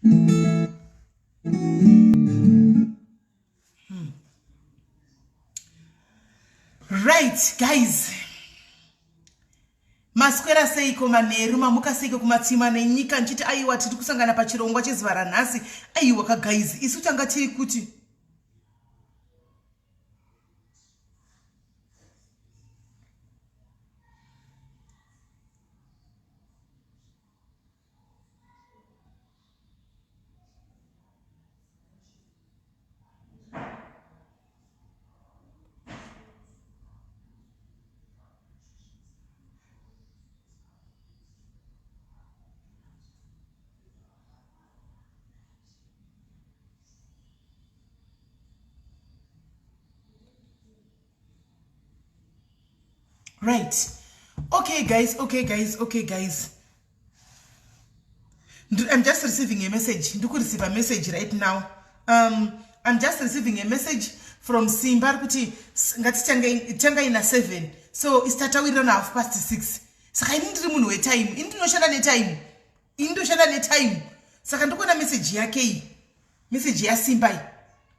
Right, guys. Maswera seiko manheru mamuka seiko kumatsima nenyika nchiti aiwa tiri kusangana pachirongwa chezuva ranhasi. Aiwa ka guys, isu tanga tiri kuti right. Okay guys. I'm just receiving a message. Nduku receive a message right now. I'm just receiving a message from Simba kuti ngati changa ina 7. So istatawira na 6:30. Saka ini ndiri munhu we time. Ini ndinoshanda ne time. Saka ndikona message yake iyi. Message ya Simba.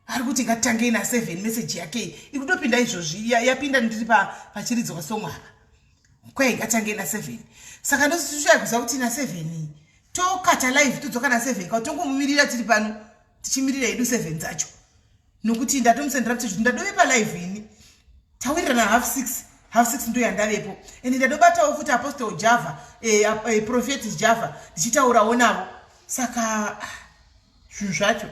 Ari kuti ngatitange ina 7 message yake. Ikutopinda izvozvi yapinda ndiri pachiridzwa song apa. Kwai ngatange ina 7. Saka ndositsvaya kuziva kuti ina 7 tokata live tudzoka na 7 ka tongomumirira tiri pano tichimirira edu 7 dzacho. Nokuti ndatomusendera kuti ndadove pa live ini. Tawirira na 6:30 ndo yandavepo. Ende ndadobatawo futi Apostle Java, Prophet Java ndichitaurawo navo. Saka zvinhu zvacho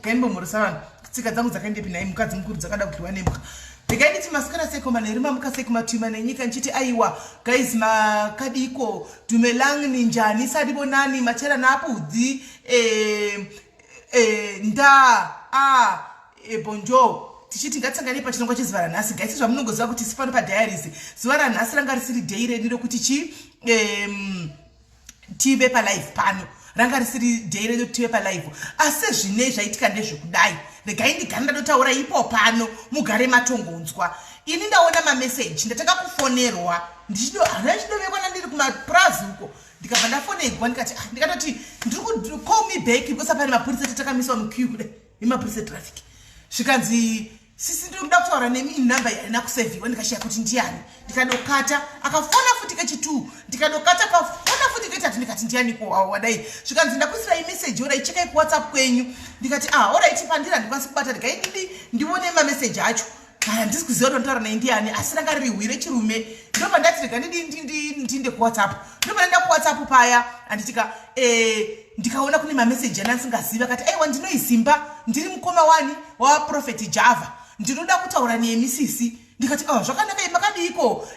kaimbomhoresa vanhu tsika dzangu dzakaendepi naye mukadzi mukuru dzakada kudliwa nembuka. Ndikaiti masikara seko manheru mamuka seko matuma nenyika nchiti aiwa guys makadiko tumelang ninjani sadibonani machera napudzi bonjo tichiti ngatsangane pachirongwa chezuva ranhasi guys zvamunongoziva kuti sipano padiaries zuva ranhasi ranga risiri day redu rokuti tive palive pano ranga risiri day redu tive palive asi zvine zvaitika ndezvekudai regai ndigara ndadotaura ipo pano mugare matongonzwa. Ini ndaona mameseji ndataka kufonerwa ndichidovekwa nandiri kumaprazi uko ndikabva ndafonerwa ndikatoti ndiri call me back because pane mapurisa tatakamiswa muqueue kudai nemapurisa traffic zvikanzi sisi ndinoda kutaura nemi inhamba yaina kuseviwa ndikashaya kuti ndiani ndikadokata akafona futi kechi2 ndikadokata akafona futi ketatu ndikati ndiani ko wadai zvikanzi ndakuisira imeseji ora ichekai kuwhatsapp kwenyu ndikati ora itipandira ndikwanisa kubata ndikaididi ndione mameseji acho kana ndisi kuziva kuti ndotaura naye ndiani asi ranga riri hwire chirume ndobva ndati rega ndinde kuwhatsapp ndobva ndaenda kuwhatsapp paya anditika ndikaona kune mameseji anandisingaziva akati aiwa ndinoizimba ndiri mukoma wani waProphet Java ndinoda kutaura nemisisi ndikati zvakanaka makadiko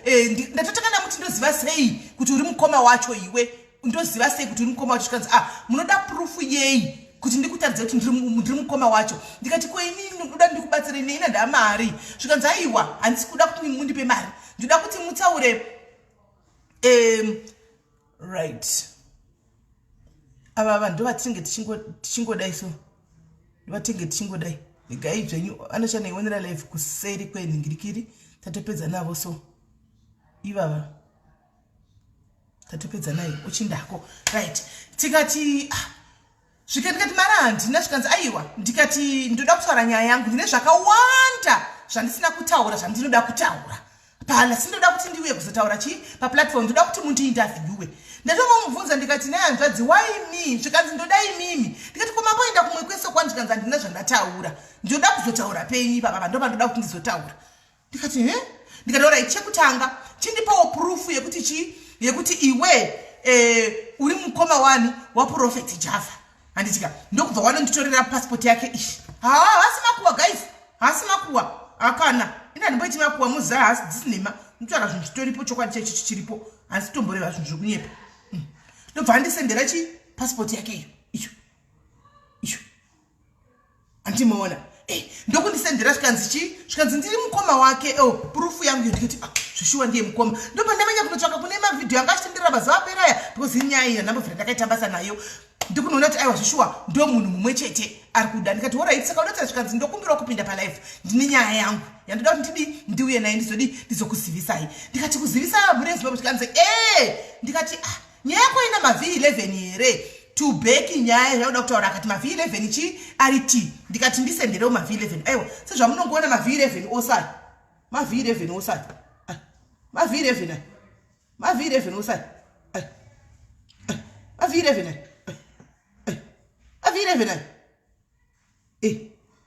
ndatotanga namuti ndoziva sei kuti uri mukoma wacho iwe ndoziva sei kuti uri mukoma wacho zvikanzi munoda proof yei kuti ndikutaridza kuti ndiri mukoma wacho ndikati ko ini ndoda ndikubatsire neina ndamari zvikanzi aiwa handisi kuda kuti mundipe mari ndoda kuti mutaure right ava vanhu ndovatinge tichingodai so ndovatinge tichingodai negai zvenyu anoshanda ionera live kuseri kwenhingirikiri tatopedza navo so ivava tatopedza naye uchindako right tikati ndikati mara handina zvikanzi aiwa ndikati ndoda kutaura nyaya yangu ndine zvakawanda zvandisina kutaura zvandinoda kutaura pala sindoda kuti ndiuye kuzotaura paplatform ndoda kuti mundiinterviewe ndatomubvunza ndikati naye hanzvadzi why me zvikanzi ndodai mimi ndikati komamboenda kumwe kwese kwani zvikanzi handina zvandataura ndoda kuzotaura penyu ipapa ndobva ndoda kuti ndizotaura ndikati ndikataura chekutanga chindipawo proof yekuti iwe uri mukoma wani waProphet Java handitika ndokubva wanonditorera passport yake ishi hasi makuwa guys hasi makuwa akana ina ndimboiti makuwa muza hasi dzisinema nditsvaka zvinhu zvitoripo chokwadi checho chichiripo handisi tomboreva zvinhu zviri kunyepa ndobva andisendera passport yake icho andimoona ndokundisendera zvikanzi ndiri mukoma wake proof yangu yo ndikati zvishuwa ndiye mukoma ndobva ndamanya kunotsvaka kune mavhidhiyo anga achitendera mazuva aperaya because inyaya iyo nhambovhira ndakaitambasa nayo ndikunoona kuti aiwa zvishuwa ndo munhu mumwe chete ari kuda ndikati orit saka unoti zvikanzi ndokumbirawo kupinda palive ndine nyaya yangu yandoda kuti ndiuye naye ndizokuzivisai ndikati kuzivisa murezi zvikanzi ndikati nyaya yako ina mavhi 11 here to back nyaya zvauda kutaura akati mav11 chi ari t ndikati ndisenderewo mav11 aiwa sezvamunongoona mav11 osai mav11 osai mav11 mav11 osai mav11 mav11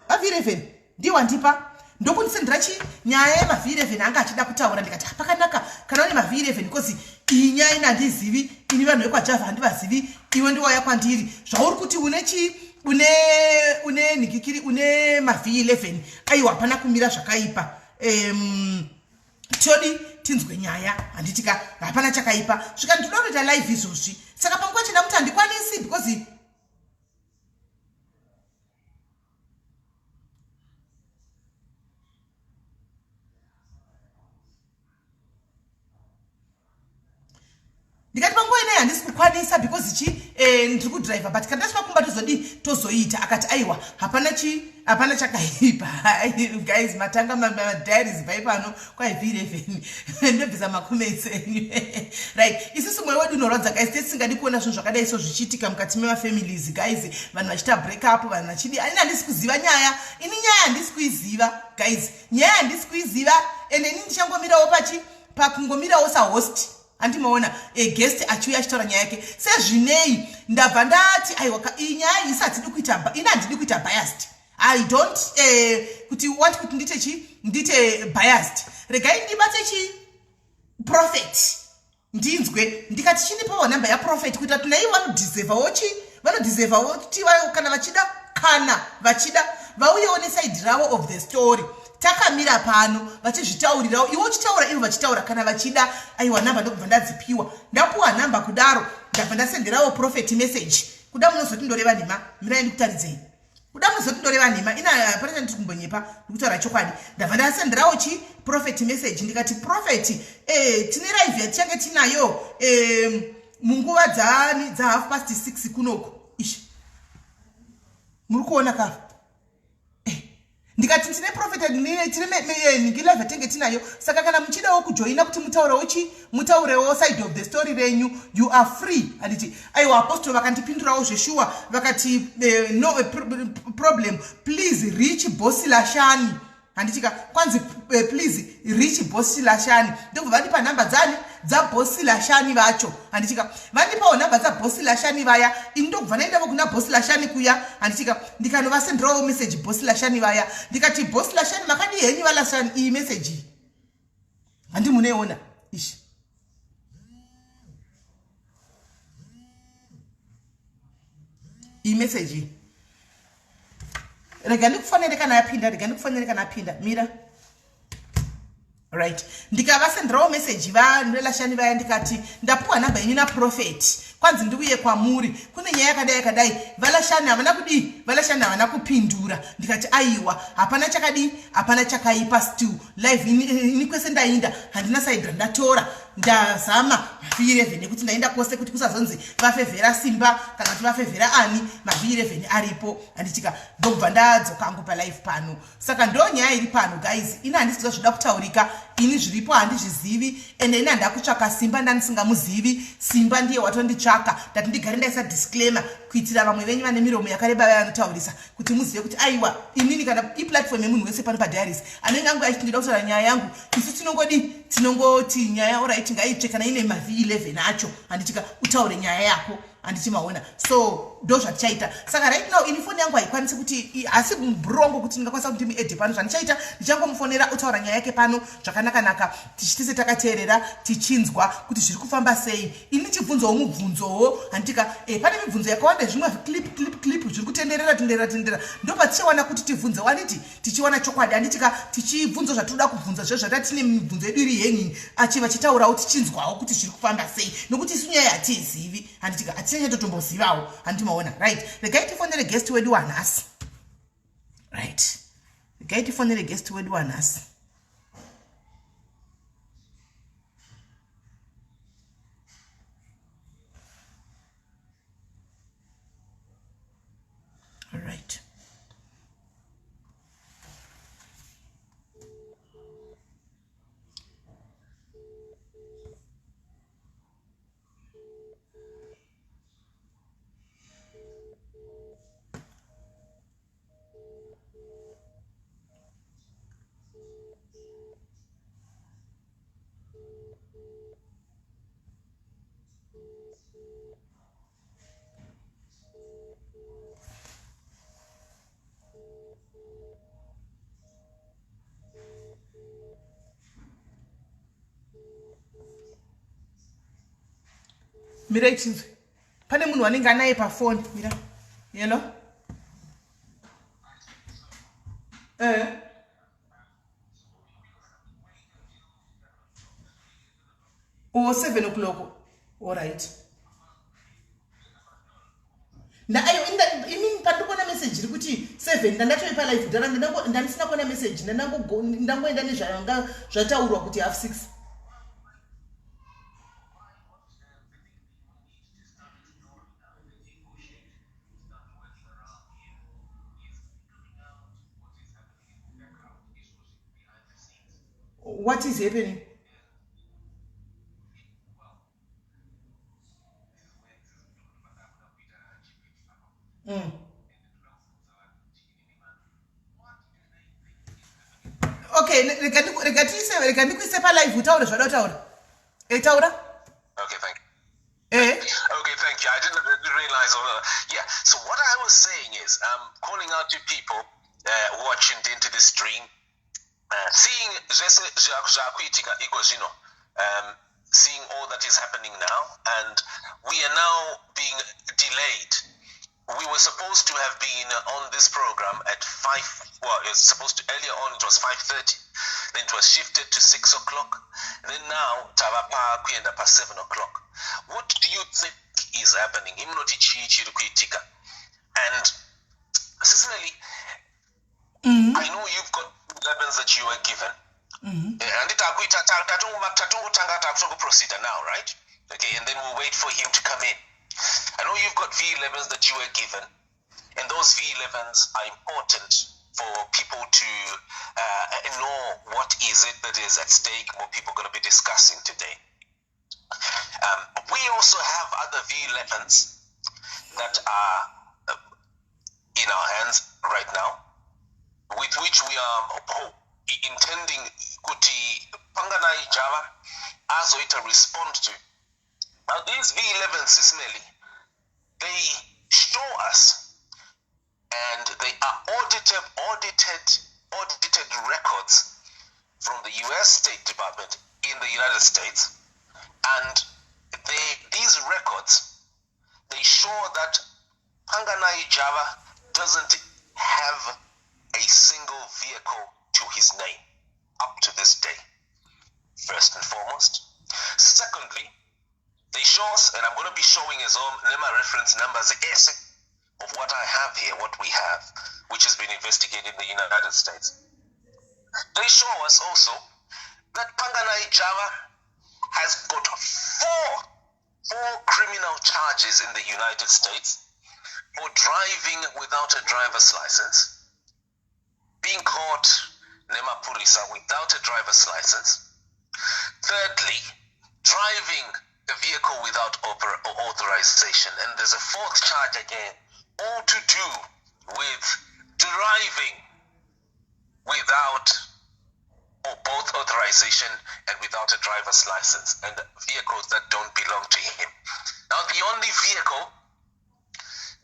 mav11 ndiwandipa ndokundisendera chi nyaya yemav11 anga achida kutaura ndikati pakanaka kana une mav11 kozi iyi nyaya inandizivi ini vanhu vekwajavha handivazivi iwe ndiwaya kwandiri zvauri kuti une chi une nikikiri une mav11 aiwa hapana kumira zvakaipa todi tinzwe nyaya handitika hapana chakaipa svika ndinoda kuita live izvozvi saka panguva chena kuti handikwanisi because ndikati panguva ineyi handisi kukwanisa because chi ndiri kudhiraivha but kana ndasvika kumba tozoita akati aiwa hapana chakaipa guys matanga madiaries bhai pano kwai11 ndobvisa makoments enyu right isusu mwoyo wedu unorwadza guys tisingadi kuona zvinhu zvakadai so zvichiitika mukati memafamilies guys vanhu vachiita break up vanhu vachidi ini handisi kuziva nyaya handisi kuiziva guys nyaya handisi kuiziva ende ini ndichangomirawo pakungomirawo sahost andimaona guest achiuya achitaura nyaya yake sezvinei ndabva ndati aiwa iyi nyaya isati handidi kuita biased I don't kuti want kuti ndite biased regai ndibate chi prophet ndinzwe ndikati chinipawo namba yaprofeti kuita kuti naivo vanodhiservawo kuti kana vachida vauyewo nesaidi ravo of the story takamira pano vachizvitaurirawo iwe uchitaura ivo vachitaura kana vachida aiwa namba ndokubva ndadzipiwa ndapuwa namba kudaro ndabva ndasenderawo prophet message kuda munozoti ndoreva nhema mirai ndikutaridzei kuda munozoti ndoreva nhema pane chandiri kumbonyepa ndikutaura chokwadi ndabva ndasenderawo chi prophet message ndikati prophet tine live yatichange tinayo munguva dza 6:30 kunoko ishi muri kuona kafa ndikati tine prophet ningilive tenge tinayo saka kana muchidawo kujoina kuti mutaurewo side of the story renyu you are free handiti aiwa apostle vakandipindurawo zveshuwa vakati no problem please reach bosi lashani handitika kwanzi please reach bosi lashani ndobva vandipa nhamba dzabosi lashani vacho handitika vandipawo nhamba dzabosi lashani vaya ini ndobva naendavo kuna bosi lashani kuya handitika ndikanovasenderawo message bosi lashani vaya ndikati bosi lashani makadi henyu valashani iyi message handimuneona ishi iyi message rega ndikufanire kana yapinda mira right ndikavasenderawo message vanolashani vaya ndikati ndapuwa namba yenyu naprofeti kwanzi ndiuye kwamuri kune nyaya yakadai valashani havana kupindura ndikati aiwa hapana chakaipa still live ini kwese ndainda handina saidra ndatora ndazama mav11 kuti ndaenda kwose kuti kusazonzi vafevhera simba kana kuti vafevhera ani mav11 aripo handitika ndobva ndadzoka angu palive pano saka ndo nyaya iri pano guys ini handisi kuza zvoda kutaurika ini zviripo handizvizivi ende ini handida kutsvaka simba ndandisingamuzivi simba ndiye watonditsvaka ndati ndigare ndaisa disclaimer kuitira vamwe venyu vane miromo yakareba vanotaurisa kuti muzive kuti aiwa inini kana iplatform yemunhu wese pano padiaries anenge angu achitindida kutaura nyaya yangu isu tinongoti nyaya alright ngaitsve kana ine mav11 acho handitika utaure nyaya yako handichimaona so ndo zvatichaita saka right now ini foni yangu haikwanisi kuti asi murongo kuti ndingakwanisa kuti ndimuedhe pano zvandichaita ndichangomufonera utaura nyaya yake pano zvakanaka tichitise takateerera tichinzwa kuti zviri kufamba sei ini chibvunzowo mubvunzowo handitika pane mibvunzo yakawanda zvimwe clip zviri kutenderera ndo patichawana kuti tibvunze waniti tichiwana chokwadi handitika tichibvunzo zvatinoda kubvunza zvo zvatatine mibvunzo yedu iri hanging achiva chitaurawo tichinzwawo kuti zviri kufamba sei nokuti isu nyaya hatiizivi handitika hatina chatotombozivawo handimaona right regai tifonere guest wedu wanhasi right regai tifonere guest wedu wanhasi all right mira ichinzwe pane munhu wanenge anaye pafoni mira yelo or 7 o'clock all right ayo imini pandikona message iri kuti 7 ndandatoipa live dara ndandisina kuona message ndangoenda nezvanga zvataurwa kuti half 6 what is happening okay rega ndikuise palive utaure zvada utaura taura okay thank you okay thank you I didn't realize yeah so what I was saying is calling out to people watching into the stream seeing zvakuitika iko zvino seeing all that is happening now and we are now being delayed. We were supposed to have been on this program at 5, well, it was supposed to, earlier on it was 5:30, then it was shifted to 6 o'clock, then now, Tavapa kuenda pa 7 o'clock. What do you think is happening? And, Cicely, I know you've got weapons that you were given, and proceed now, right? Okay, and then we'll wait for him to come in. I know you've got V11s that you were given, and those V11s are important for people to know what is it that is at stake, what people are going to be discussing today. We also have other V11s that are in our hands right now, with which we are intending kuti Panganai Java azoita respond to. Now these V11s, Ismaili, they show us, and they are audited records from the U.S. State Department in the United States, and these records, they show that Panganai Java doesn't have a single vehicle to his name up to this day, first and foremost. Secondly, they show us, and I'm going to be showing as well NEMA reference numbers of what I have here, what we have, which has been investigated in the United States. They show us also that Panganai Java has got four criminal charges in the United States for driving without a driver's license, being caught NEMA Purisa without a driver's license. Thirdly, driving a vehicle without authorization, and there's a fourth charge again, all to do with driving without or both authorization and without a driver's license, and vehicles that don't belong to him. Now, the only vehicle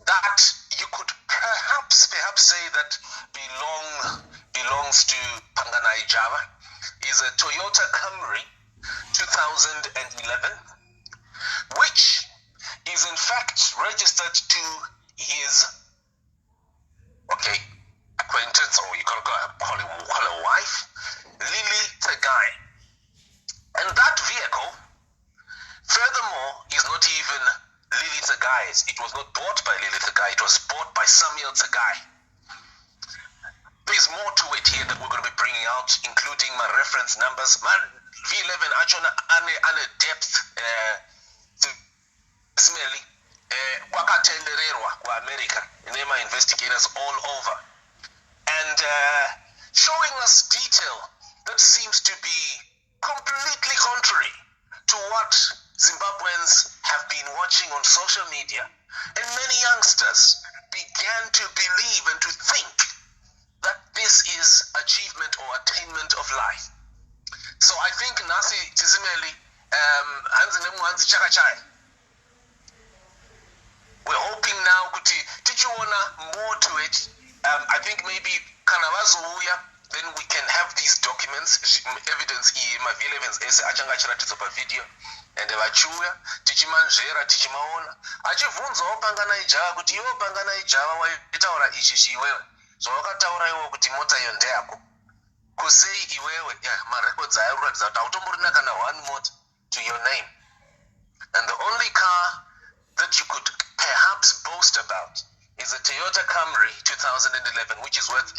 that you could perhaps say that belongs to Panganai Java is a Toyota Camry 2011, which is in fact registered to his acquaintance, or you can call her wife, Lily Tegai. And that vehicle, furthermore, is not even Lily Tegai's. It was not bought by Lily Tegai, it was bought by Samuel Tegai. There's more to it here that we're going to be bringing out, including my reference numbers. My V11 actually on a depth smelly kwakatendererwa kwa America, NEMA investigators all over, and showing us detail that seems to be completely contrary to what Zimbabweans have been watching on social media, and many youngsters began to believe and to think that this is achievement or attainment of life. So I think Nasi Tizimeli, Hanzi Chakachai, we're hoping now did you wanna more to it? I think maybe Kanavazuya, then we can have these documents, evidence my V11's essay, Achanga Chiratizopa video, ende vachiuya tichimanzvera tichimaona achibvunzawo Panganai Java kuti iwe Panganai Java waitaura ichi iwewe zvawakataura iwo kuti mota iyo ndeyako kusei iwewe marecords aya kuratidza kuti hautomborina kana one motor to your name, and the only car that you could perhaps boast about is a Toyota Camry 2011, which is worth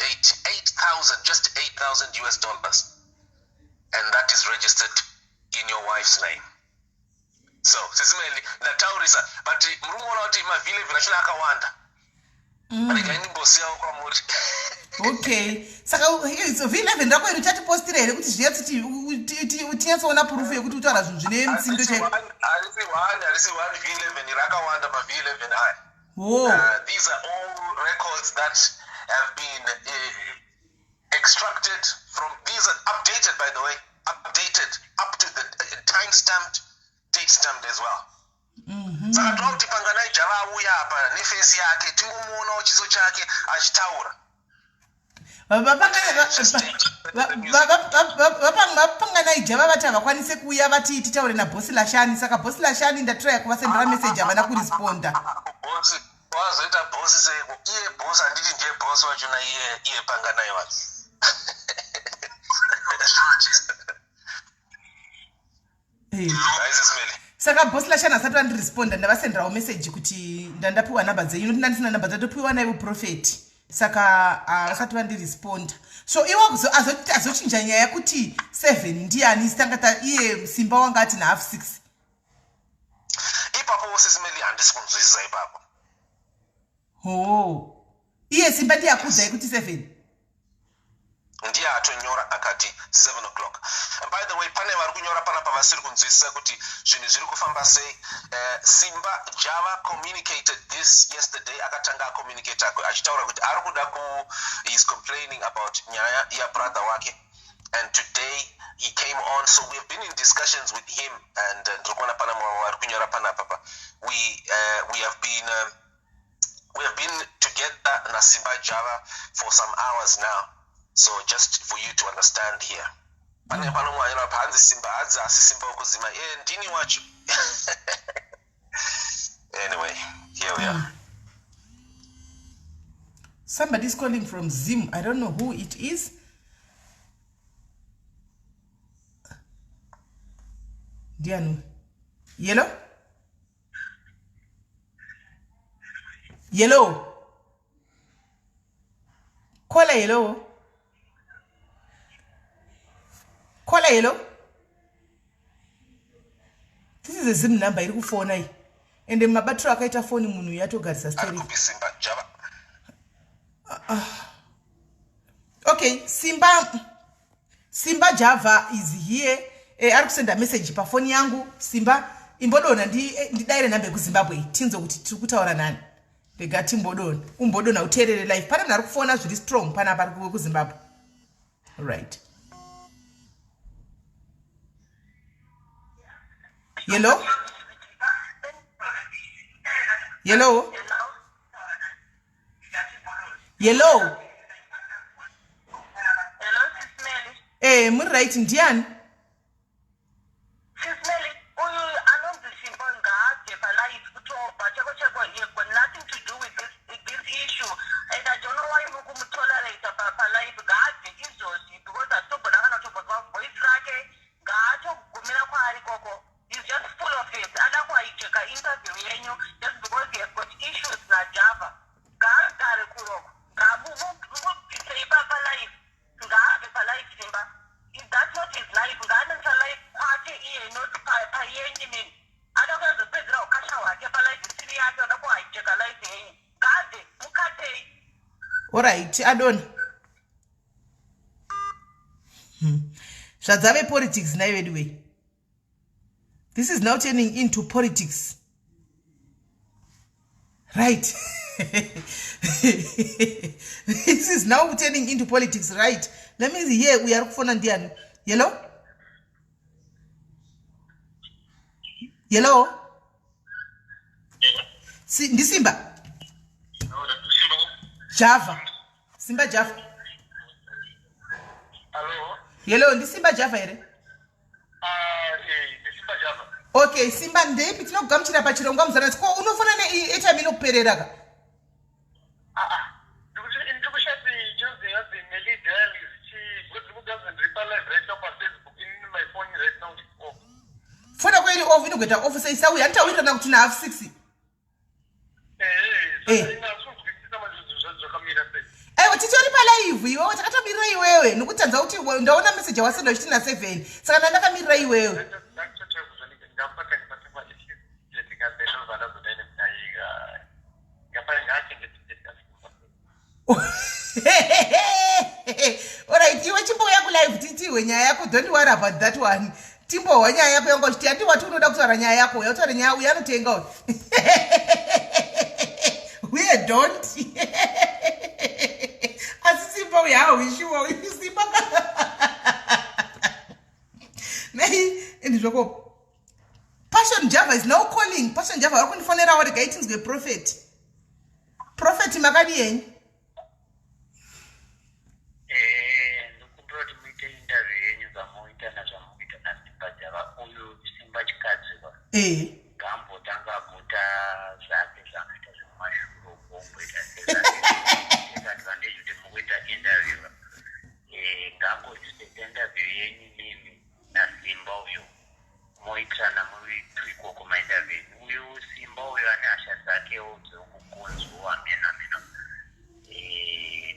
just $8,000, and that is registered in your wife's name. So sisimeli ndataurisa but murumona kuti mavhile vhirachina akawanda rega inimbosiyawo kwamuri. Okay, saka so V11 rako iri chatipostira here kuti zviya tinyatsoona proof yekuti utaura zvinhu zvine mutsindo chaiko. Harisi one V11 rakawanda ma V11 aya. These are all records that have been extracted from, these are updated by the way, updated up to the time-stamped, date-stamped as well. Saka toda kuti Panganai Java auya apa nefesi yake tingomuonawo chiso chake achitaura. Vapanganai Java vati havakwanise kuuya vati titaure naBosi Lashani, saka Bosi Lashani ndatraya kuvasendera message havana kuresponda. Wazoita bosi seko iye bosi handiti ndiye bosi wachona iye Panganai wacho. Saka Bosi Lashani asati vandiresponda ndavasenderawo message kuti ndandapiwa namba dzenyu ndandisina namba dzatopiwa naivo Prophet. Saka asati vandiresponda. So iwo azochinja nyaya kuti 7 ndiani sitangata iye Simba wanga ati na half 6. Ipapo sisimeli handisi kunzwisisa ipapo. Iye Simba ndiye akudza kuti 7. Ndiye atonyora akati 7 o'clock. And by the way, pane vari kunyora panapa vasiri kunzwisisa kuti zvinhu zviri kufamba sei. Simba Java communicated this yesterday, akatanga communicate achitaura kuti ari kuda is complaining about nyaya ya brother wake, and today he came on, so we have been in discussions with him, and ndikuona pana vari kunyora panapa we have been together na Simba Java for some hours now. So just for you to understand here. Pane panomwanyira panzi Simba adzi asi Simba ukuzima ndini wacho. Anyway, here we are. Somebody's calling from Zim. I don't know who it is. Dianu. Yellow? Yellow. Call yellow. Call yellow. This is a Zim number. You phone I. And then my battery akaita phone munu yatogarisa story. Okay, Simba Java is here. Ari kusenda message pa phone yangu. Simba imbodona ndi daire nambe ku Zimbabwe. Tinzo kuti tiri kutaura nani. Begati imbodona. Umbodona uterere live. Pana nari kufona zviri strong pana pari ku Zimbabwe. All right. Yellow? Yellow? Yellow? Hello, I'm right in Dian. Nothing to do with this issue, and I don't know why you tolerate a life God because I took a voice he's just full of it. I don't know why you take an interview just because he has got issues na Java. God got a kuro. If that's not his life, God is a life party here, not a otherwise, the president of Kashawa, life is serious, I don't know why you take a life here. God, Mukate. All right, I don't. Shazave politics now anyway. This is now turning into politics. Right. This is now turning into politics, right? Let me see here. We are for Nandian. Yellow? Yellow? See, this Simba. Java. Simba Java. Hello? Yellow, this Simba Java. Simba Java. Okay, Simba ndeipi tinogamuchira pachirongwa muzana ko unofana neairtime inokuperera ka. Ndikushati Jose has been Melly Dial doesn't reply right now on Facebook in my phone right now is off. Fona kweli off inogeta off sei sauya anditawira na kuti na half 6. Aiwa titori pa live iwewe takatomirira iwewe nokutanza kuti ndaona message wasenda uchiti na 7 saka ndakamirira iwewe. Alright, iwe chimboya ku live titiwe nyaya yako, don't worry about that one. Timbowa nyaya yako yango chiti andi wati unoda kutaura nyaya yako yautaura nyaya uya anotenga uyu. We don't. Asisipa uya wishiwa usipa. Nei ndizvoko. Passion Java is now calling. Passion Java wakunifonera wari guidance ge prophet. Prophet makadi yenyi. Gambo tanga muta zake zakaita zvemashuro kumboita advantage kuti mukuita interview gambo interview yenyu mimi naSimba uyo moitana muri twiko kumainterview uyu Simba uyo ane hasha dzakewo dzekukunzwa amena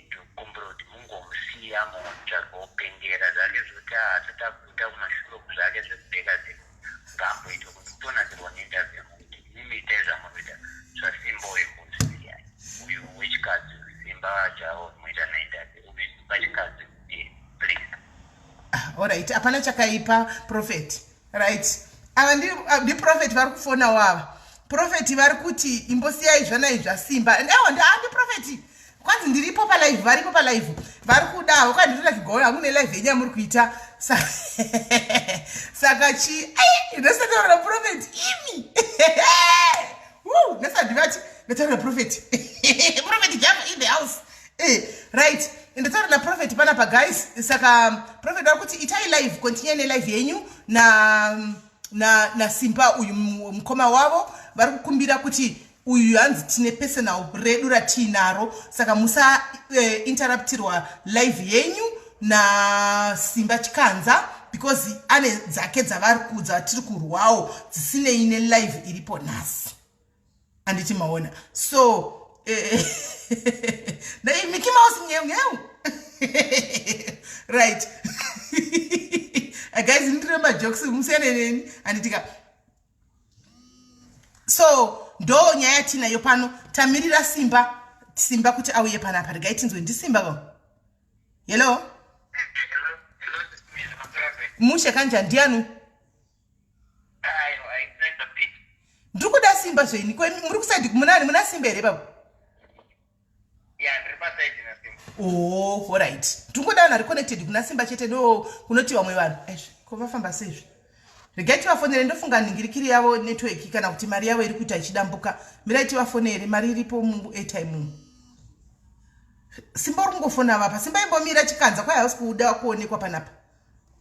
tikumbira kuti mungomusiya mutsvaga upengera zvake zvekuti atatakuita kumashuro kuzvake zvekubeka gambo ito kuti tonazirwa neinterview kuti nimiteza muita zvaSimba uyu kunzwira uyu wechikadzi Simba jawo muita nainterview uyu Simba chikadzi please. Alright, apana chakaipa prophet. Right. Ava ndi prophet vari kufona wava. Prophet vari kuti imbosiyai zvanai zvaSimba. Ewa ndi prophet. Kwanzi ndiripo pa live, varipo pa live. Vari kuda wakanditoda kugora hamune live yenyu muri kuita. Saka chi ndasataura prophet imi. Ndasandivati ndataura prophet. Prophet Java in the house. Right. Ndataura na prophet panapa guys. Saka prophet vari kuti itai live, continue ne live yenyu na Simba uyu mukoma wavo vari kukumbira kuti uyu hanzi tine personal redu ratinaro saka musa interruptirwa live yenyu na Simba Chikanza because ane dzake dzavari kudza tiri kurwawo dzisinei ne live iripo nhasi anditi maona so dai Mickey Mouse nyeu right. Guys ndiremba jokes museneneni anditika so ndo nyaya tinayo pano tamirira Simba kuti auye panapa regai tinzwe ndi Simba ba. Hello mushe kanja ndianu ndikuda Simba zweni kweni muri kusaidi kumunani muna Simba ere baba. Yeah, ndiri pasaidi na Simba. Oh, alright. Ndikuda na reconnected kuna Simba chete no kunoti vamwe vanhu. Kovafamba sezvi. Regai tivafonere ndofunga ningirikiri yavo network kana kuti mari yavo iri kuita ichidambuka. Mirai tivafonere mari iripo mu airtime. Simba uri kungofona vapa. Simba imbomira Chikanza kwa house kuda kuonekwa panapa.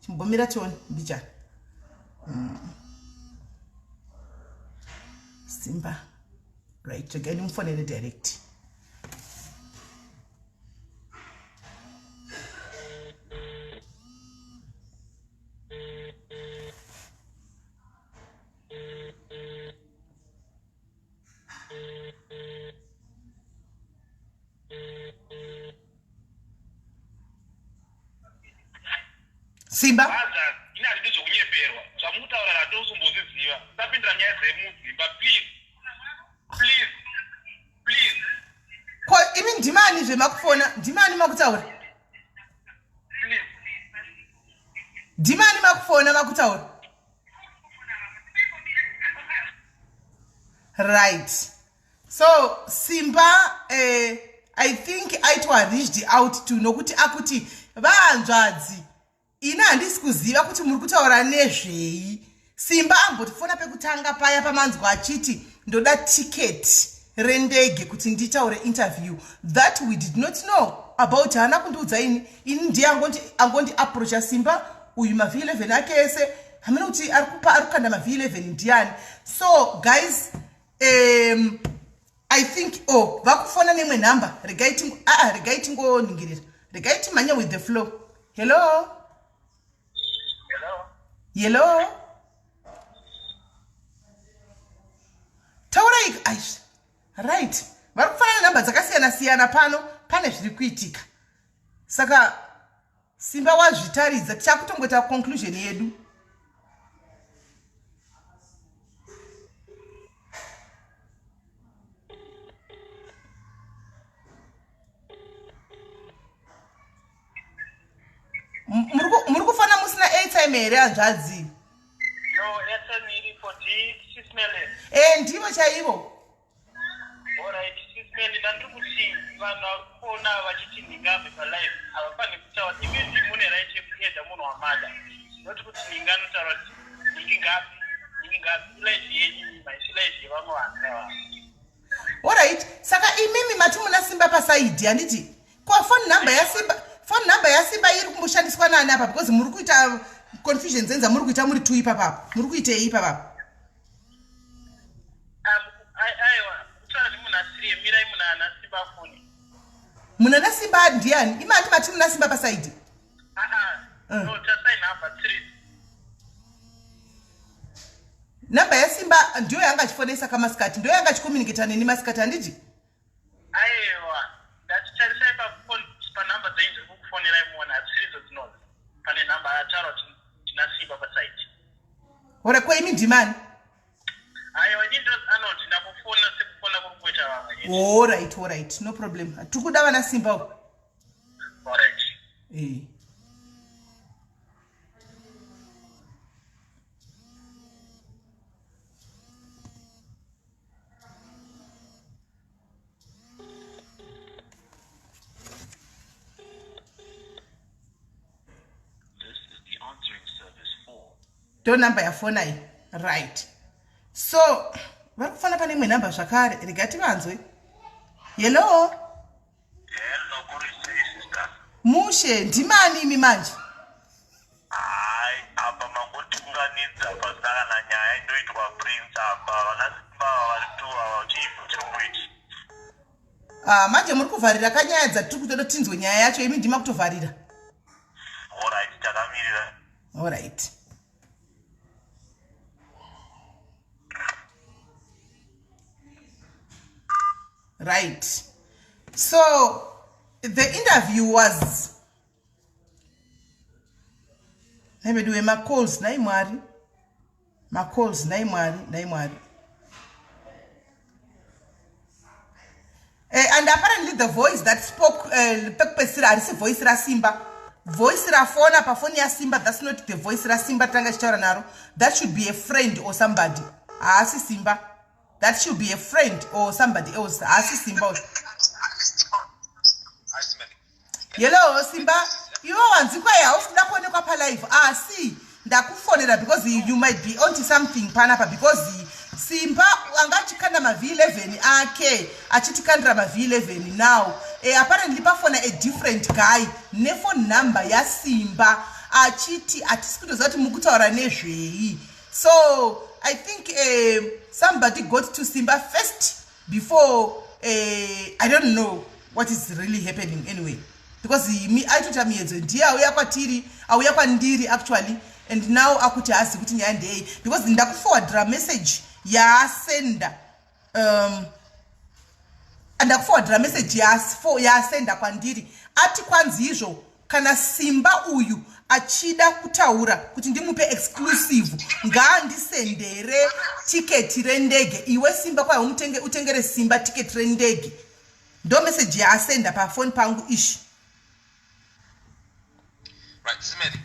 Chimbomira tione mbichana. Simba. Right, regai nimfonere direct. Simba ina ndizo kunyeperwa zvamutaura ratosumboziziva tapindira nyaya dzemuzimba please ko imi ndimani zvemakufona ndimani makutaura please ndimani makufona makutaura right so Simba I think aitwa reached out to nokuti akuti vanzvadzi ina handisi kuziva kuti muri kutaura nezvei. Simba ambotifona pekutanga paya pamanzwa achiti ndoda ticket rendege kuti nditaure interview that we did not know about. Hana kundiudza ini ndiye angondi approacha Simba uyu mavhi 11 ake ese hamuna kuti ari kukanda mav11 ndiani. So guys, I think vakufona nemwe nhamba. Regai tingoningirira. Regai timhanya with the flow. Hello. Taurai aish. Right. Vari kufana nenhamba dzakasiyana pano, pane zviri kuitika. Saka Simba wazvitaridza tichakutongoita conclusion yedu. Muri kufana musina airtime here hanzvadzi? No, airtime iripo D6 ndivo chaivo. Alright, 6 ndandiri kuti vanhu varikuona vachiti ndingabe palive havafani kutaura imwe mune right yekuedza munhu wamada noti kuti ndinganotaura kuti ndingapi live yenyu maisi live yevamwe vanhu ava. Alright, saka imimi mati muna Simba pasaidi handiti? Kwa phone number ya Simba iri kumboshandiswa nani apa because muri kuita confusion zenza muri kuita muri 2 ipapa. Muri kuitei ipapa? Aiwa, kutaura kuti munhu asiri mirai munhu ana Simba phone. Muna na Simba ndiani? Imati mati muna Simba pasaidi? No, tasign number 3. Namba ya Simba ndiyo yanga chifonesa kama skati, ndiyo yanga chikomunicate neni maskati handiti? Aiwa, ndaticharisai pa number dzenyu kufonera imona asirizo dzinozi. Pane number ataro tina Simba pasaidi. Ora kwa imi ndimani? Aiwa, nyinto anoti ndakufona sekufona kuri kuita vamwe. Alright, no problem. Tukuda vana Simba. Alright. Do number ya phone ai. Right. So, vari kufana pane imwe nhamba zvakare. Regati vanzwe. Hello. Sister. Mushe, ndimani imi manje? Apa mangotunganidza pasaka na nyaya inoitwa Prince apa vanasimba vari tu vachiipa chomwiti. Manje muri kuvharira kanyaya dzatiri kutoda tinzwe nyaya yacho, imi ndima kutovharira. Alright, takamirira. Alright. Right. So the interview was, let me do my calls naimwari. My calls naimwari. And apparently the voice that spoke Pekpesira is voice ra Simba. Voice ra phone pa phone ya Simba, that's not the voice ra Simba tanga chitaura naro. That should be a friend or somebody. Asi Simba. That should be a friend or somebody else. Asi Simba. Hello Simba. You wanzikwa ya ufuna kuonekwa pa live. See, ndakufonera because you might be onto something panapa because Simba angachikanda ma V11 achitikandira ma V11 now. Apparently pafona a different guy ne phone number ya Simba achiti atisikutoza kuti mukutaura nezvei. So I think somebody got to Simba first before I don't know what is really happening anyway. Because I told him ndiye auya kwatiri, auya kwandiri actually, and now akuti asi kuti nyaya ndei because ndakuforwardira message ya senda ndakuforwardira message ya senda kwandiri ati kwanzi izvo kana Simba uyu achida kutaura kuti ndimupe exclusive ngaandisendere ticket rendege iwe Simba kwa utengere Simba ticket rendege. Ndo message ya senda pa phone pangu ishi. Right, Smeddy,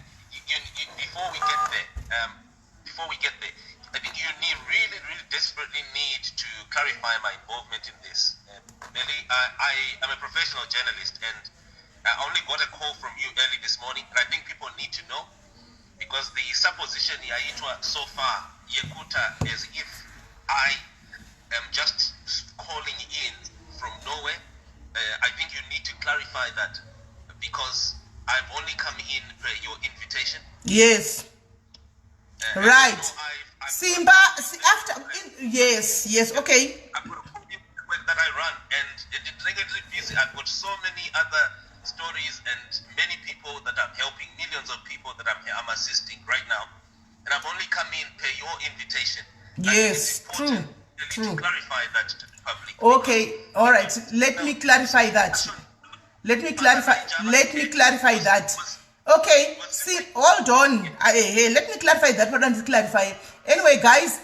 before we get there, I think you really desperately need to clarify my involvement in this. Nelly, I am a professional journalist and I only got a call from you early this morning, and I think people need to know because the supposition yaitwa so far yekuta as if I am just calling in from nowhere. I think you need to clarify that because I've only come in per your invitation. Yes. Right. I Simba, yes, okay. I've got a work that I run, and it's regularly busy. I've got so many other stories and many people that I'm helping, millions of people that I'm assisting right now, and I've only come in per your invitation. Yes, it's important true. to clarify that to the public. Okay, all right. Let me clarify that. Let me clarify that. Okay, see, hold on. Let me clarify that. What I'm clarify. Anyway, guys,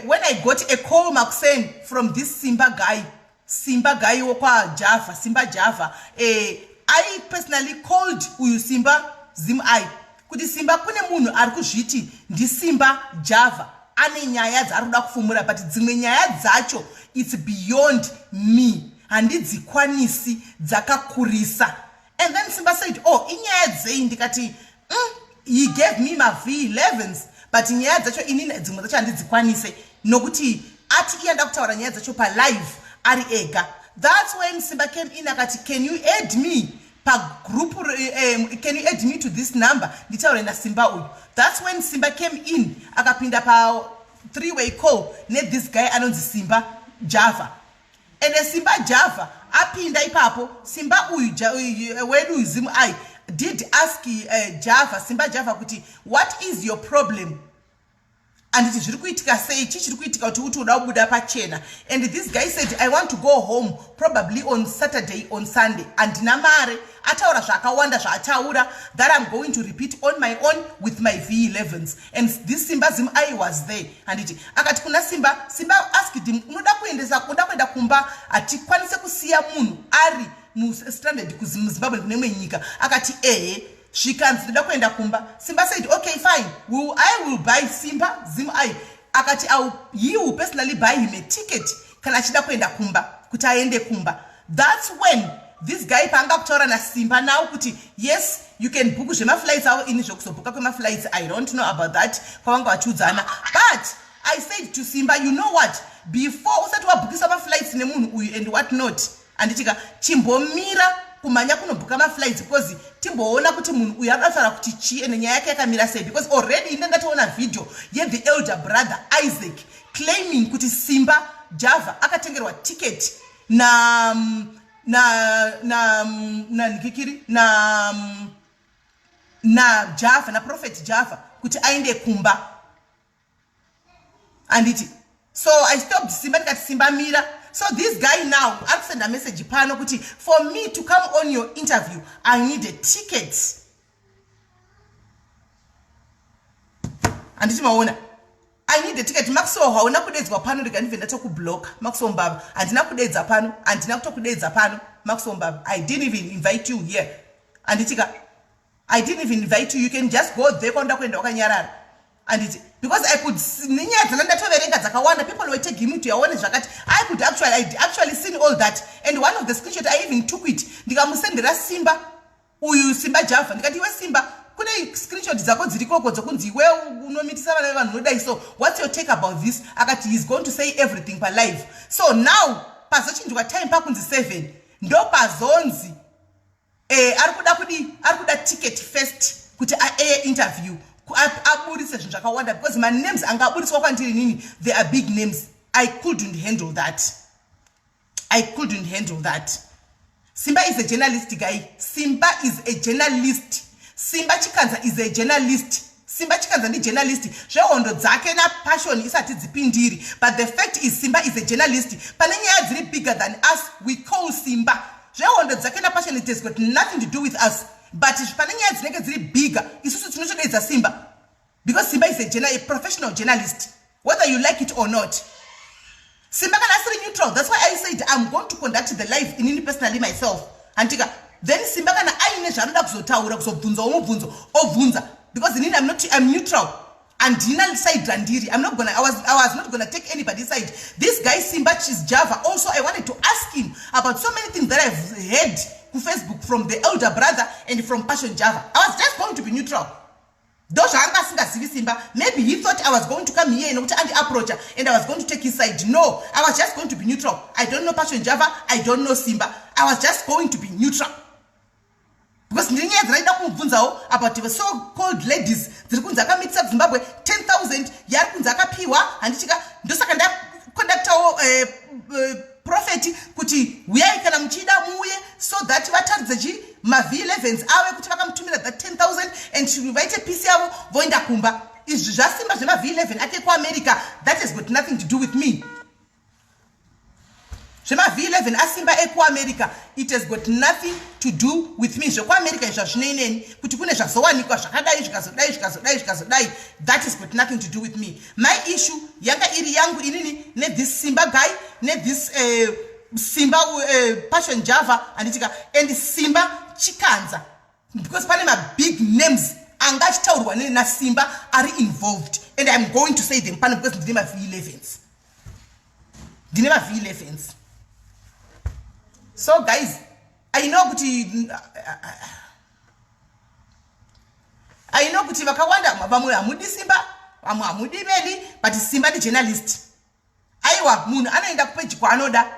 when I got a call, Maxen, from this Simba guy wokwa Java, Simba Java, I personally called uyu Simba Zim-I. Kuti Simba kune munhu ari kuzviti ndi Simba Java. Ane nyaya dzaruda kufumura, but dzimwe nyaya dzacho it's beyond me. Handidzikwanisi dzakakurisa. And then Simba said, oh, inyaya dzei ndikati, he gave me my V11s, but nyaya dzacho inini dzimwe dzacho handidzikwanise nokuti ati iyanda kutaura nyaya dzacho pa live ari ega. That's when Simba came in akati, can you add me pa group, can you add me to this number? Nditaure na Simba uyu. That's when Simba came in akapinda pa three-way call ne this guy anonzi Simba Java. And Simba Java apinda ipapo Simba uyu wedu Zim-I did ask Java, Simba Java kuti, what is your problem? And it is zviri say chiri kuitika kuti uti uda kubuda pachena. And this guy said, I want to go home probably on Saturday, on Sunday. And namare ataura zvakawanda zvaataura that I'm going to repeat on my own with my V11s. And this Simba Zim-I was there. And it akati kuna Simba asked him, unoda kuenda kumba atikwanise kusiya munhu ari stranded kuZimbabwe kunemwe nyika. Akati Shikanzi ndida kuenda kumba. Simba said, okay, fine. I will buy Simba Zim-I. Akati he will personally buy him a ticket. Kana achida kuenda kumba. Kuti aende kumba. That's when this guy panga kutora na Simba now kuti, yes, you can book zvema flights awo ini zvokuzobuka kwema flights. I don't know about that. Kwavanga vachiudzana. But I said to Simba, you know what? Before usati wabukisa ma flights nemunhu uyu and what not. Anditika chimbomira kumanya kunobuka ma flights because timboona kuti munhu uyu akafanira kuti chi ene nyaya yake yakamira sei, because already ine ndatoona video ye the elder brother Isaac claiming kuti Simba Java akatengerwa ticket na nikikiri na Java na Prophet Java kuti aende kumba. And it so I stopped Simba ndikati Simba mira. So this guy now, I'll send a message pano kuti, for me to come on your interview, I need a ticket. And this is my owner. I need a ticket. Maxo hauna kudedzwa pano ndikandivenda tokublock Maxo Mbaba. Andina kudedza pano, andina kutokudedza pano Maxo Mbaba. I didn't even invite you here. And itika, I didn't even invite you. You can just go there konda kwenda wakanyarara. And it because I could people were taking me to your own zakati. I actually seen all that. And one of the screenshots I even took it. Ndikamusendera Simba uyu Simba Java. Ndikati we Simba kune screenshot zako dzirikoko dzokunzi we unomitisa vana vanhu nodai. So what's your take about this? Akati he's going to say everything per live. So now pazochinjwa time pakunzi 7 ndo pazonzi arikuda ticket first kuti air interview. Because my names they are big names. I couldn't handle that. Simba is a journalist guy. Simba is a journalist. Simba Chikanza is a journalist. Simba Chikanza is a journalist. Passion is at its pindiri. But the fact is Simba is a journalist. Pananya is bigger than us. We call Simba. Passion it has got nothing to do with us. But Pananya is bigger. It's a Simba. Because Simba is a professional journalist. Whether you like it or not. Simba can answer neutral. That's why I said I'm going to conduct the live in personally myself. Antika. Then Simba can because I'm neutral. And Dinal side Randiri. I was not gonna take anybody's side. This guy Simba is Java. Also, I wanted to ask him about so many things that I've heard on Facebook from the elder brother and from Passion Java. I was just going to be neutral. Maybe he thought I was going to come here and approach her and I was going to take his side. No, I was just going to be neutral. I don't know Passion Java. I don't know Simba. I was just going to be neutral. because ndine nyaya dzinoda kumubvunzawo about the so called ladies dziri kunzi akamitsisa kuZimbabwe 10,000 yari kunzi akapiwa handichika ndosaka ndakonductawo prophet kuti uyai kana muchida muuye so that vataridze mav11s ave kuti vakamutumira that 10,000 and vaite peace yavo voenda kumba. Izvi zvasimba zvemav11 ake kuamerica, that has got nothing to do with me. zvemav11 asimba ekuamerica, it has got nothing to do with me. zvekuamerica izva zvineineni kuti kune zvazowanikwa zvakadai zvikazodai, that has got nothing to do with me. My issue yanga iri yangu inini this Simba guy this Simba Passion Java anditika and Simba Chikanza, because pane ma big names angachitaurwa na Simba are involved, and I'm going to say them pane because ndine ma V11s. So guys, I know kuti vakawanda vamwe hamudi Simba vamwe hamudi Meli, but Simba ndi journalist. Aiwa munhu anaenda kupage kwaanoda.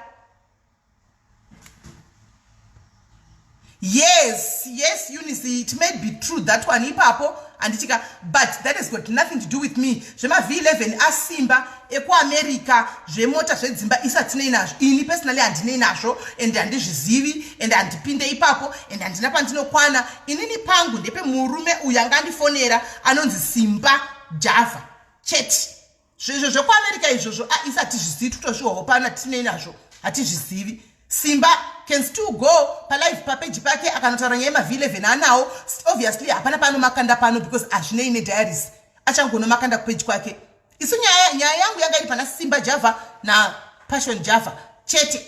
Yes, Eunice, it may be true that one ipapo anditika, but that has got nothing to do with me. Zvema V11 asimba ekuamerica zvemota zvedzimba isatine nazvo. Ini personally handine nazvo and handizvizivi and handipinde ipapo and handina pandinokwana. Inini pangu ndepe murume uyu angandifonera anonzi Simba Java chete. Zvekuamerica izvozvo isatizvizivi, tutozvihoho pana tine nazvo hatizvizivi. Simba can still go palive papage pake akanotaura nyaya yema-V11 anawo. Obviously hapana pano makanda pano because azvinei nediaries, achangono makanda kupage kwake. Isu nyaya yangu yanga iri pana Simba Java na Passion Java chete.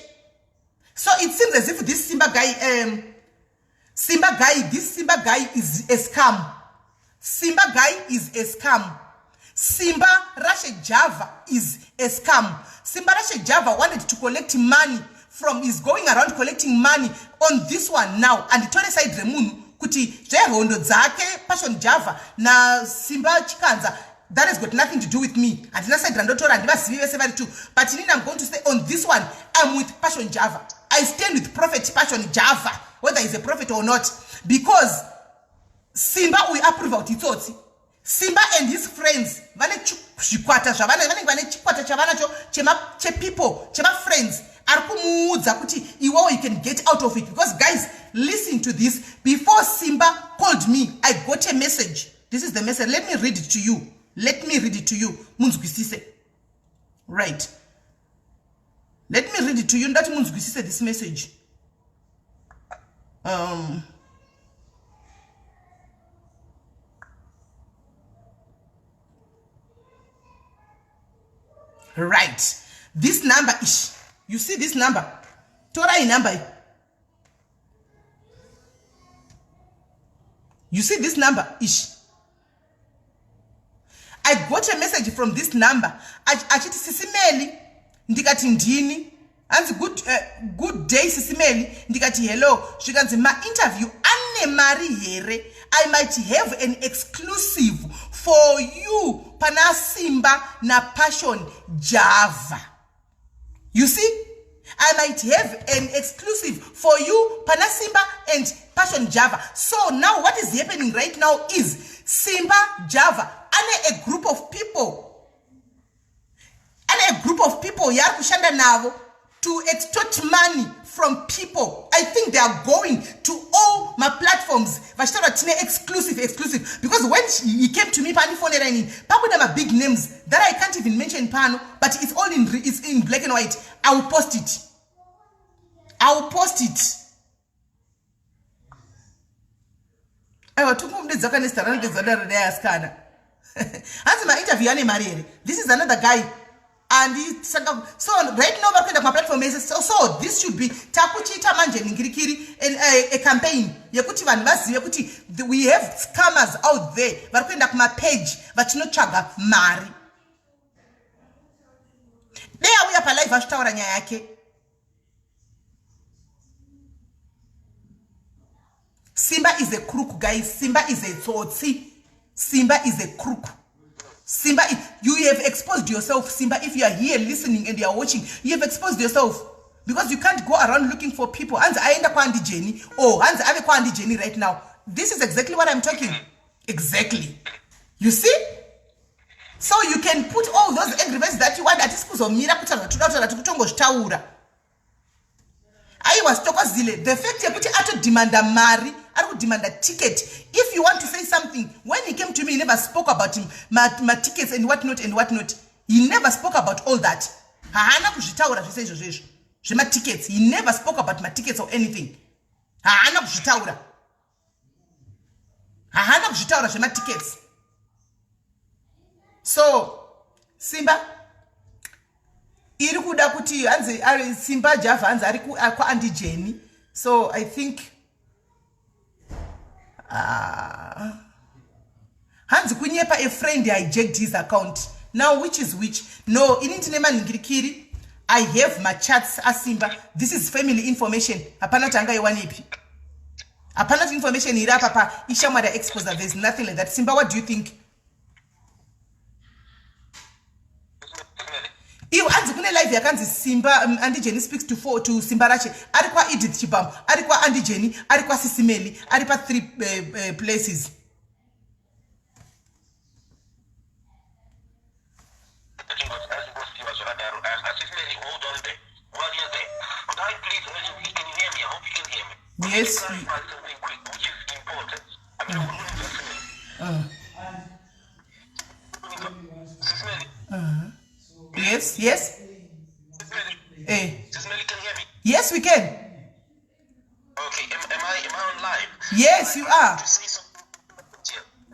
So it seems as if this Simba guy is a scam. Simba guy is a scam. Simba Rashe Java is a scam. Simba Rashe Java wanted to collect money is going around collecting money on this one now, and the Tony side remunu kuti zvehondo dzake Passion Java na Simba Chikanza, that has got nothing to do with me. And na side randotora ndivazivi vese vari too, but inini I'm going to say on this one I'm with Passion Java. I stand with Prophet Passion Java, whether he's a prophet or not, because Simba we approve out itsotsi. Simba and his friends vane chikwata zvavane vane chikwata chavanacho che people chema friends arikumuudza kuti iwewe you can get out of it. Because guys, listen to this. Before Simba called me, I got a message. This is the message. Let me read it to you. Munzwisise. Right. Let me read it to you. That munzwisise this message. Right. This number is, you see this number? Torai number. You see this number ish. I got a message from this number. Achiti Sisimeli ndikati ndini. Anzi good day Sisimeli ndikati hello. Shikanzi ma interview ane mari here. I might have an exclusive for you pana Simba na Passion Java. You see? I might have an exclusive for you, Pana Simba and Passion Java. So now what is happening right now is Simba Java and a group of people. And a group of people yar kushanda navo to extort money from people. I think they are going to all my platforms. Exclusive. Because when he came to me, Pani phone Papu big names that I can't even mention Pano, but it's all it's in black and white. I will post it. This is another guy. And so right now my platform is so this should be takuchita manje ngirikiri a campaign yekuti vanhu vazive kuti we have scammers out there vari kuenda kuma page vachinotsvaga mari. Dei auya pa live achitaura nyaya yake. Simba is a crook, guys. Simba is a tsotsi. Simba is a crook. Simba, you have exposed yourself, Simba. If you are here listening and you are watching, you have exposed yourself. because you can't go around looking for people. Hanzi aenda kwa Andy Jenny. Oh, Hanzi ave kwa Andy Jenny right now. This is exactly what I'm talking. Exactly. You see? So you can put all those aggravations that you want at isikuzomira kuti zvatoda kutongozvitaura. Aiwa stokozile. The fact yekuti atodemanda mari, arikudemanda ticket. If you want to say something, when he came to me, he never spoke about my tickets and whatnot and whatnot. He never spoke about all that. Haana kuzvitaura zvese izvozvo. Zvema tickets. He never spoke about my tickets or anything. Haana kuzvitaura. Haana kuzvitaura zvema tickets. So, Simba, iri kuda kuti hanzi Simba Java hanzi ari kwa Andy Jenny. So I think hanzi kunyepa a friend hijacked his account. Now which is which? No, initi nema ningirikiri. I have my chats as Simba. This is family information. Hapana tanga iwanepi. Hapana information ira papa ishamada exposer. There's nothing like that. Simba, what do you think? Iwo anzi kune live yakanzi Simba Andy Jenny speaks to Simba Rache. Ari kwa Edith Chibam, ari kwa Andy Jenny, ari kwa Sisimeli, ari pa 3 places. Yes. Yes, yes. Can hear me? Yes, we can. Okay, am I on live? Yes, you are. To say something,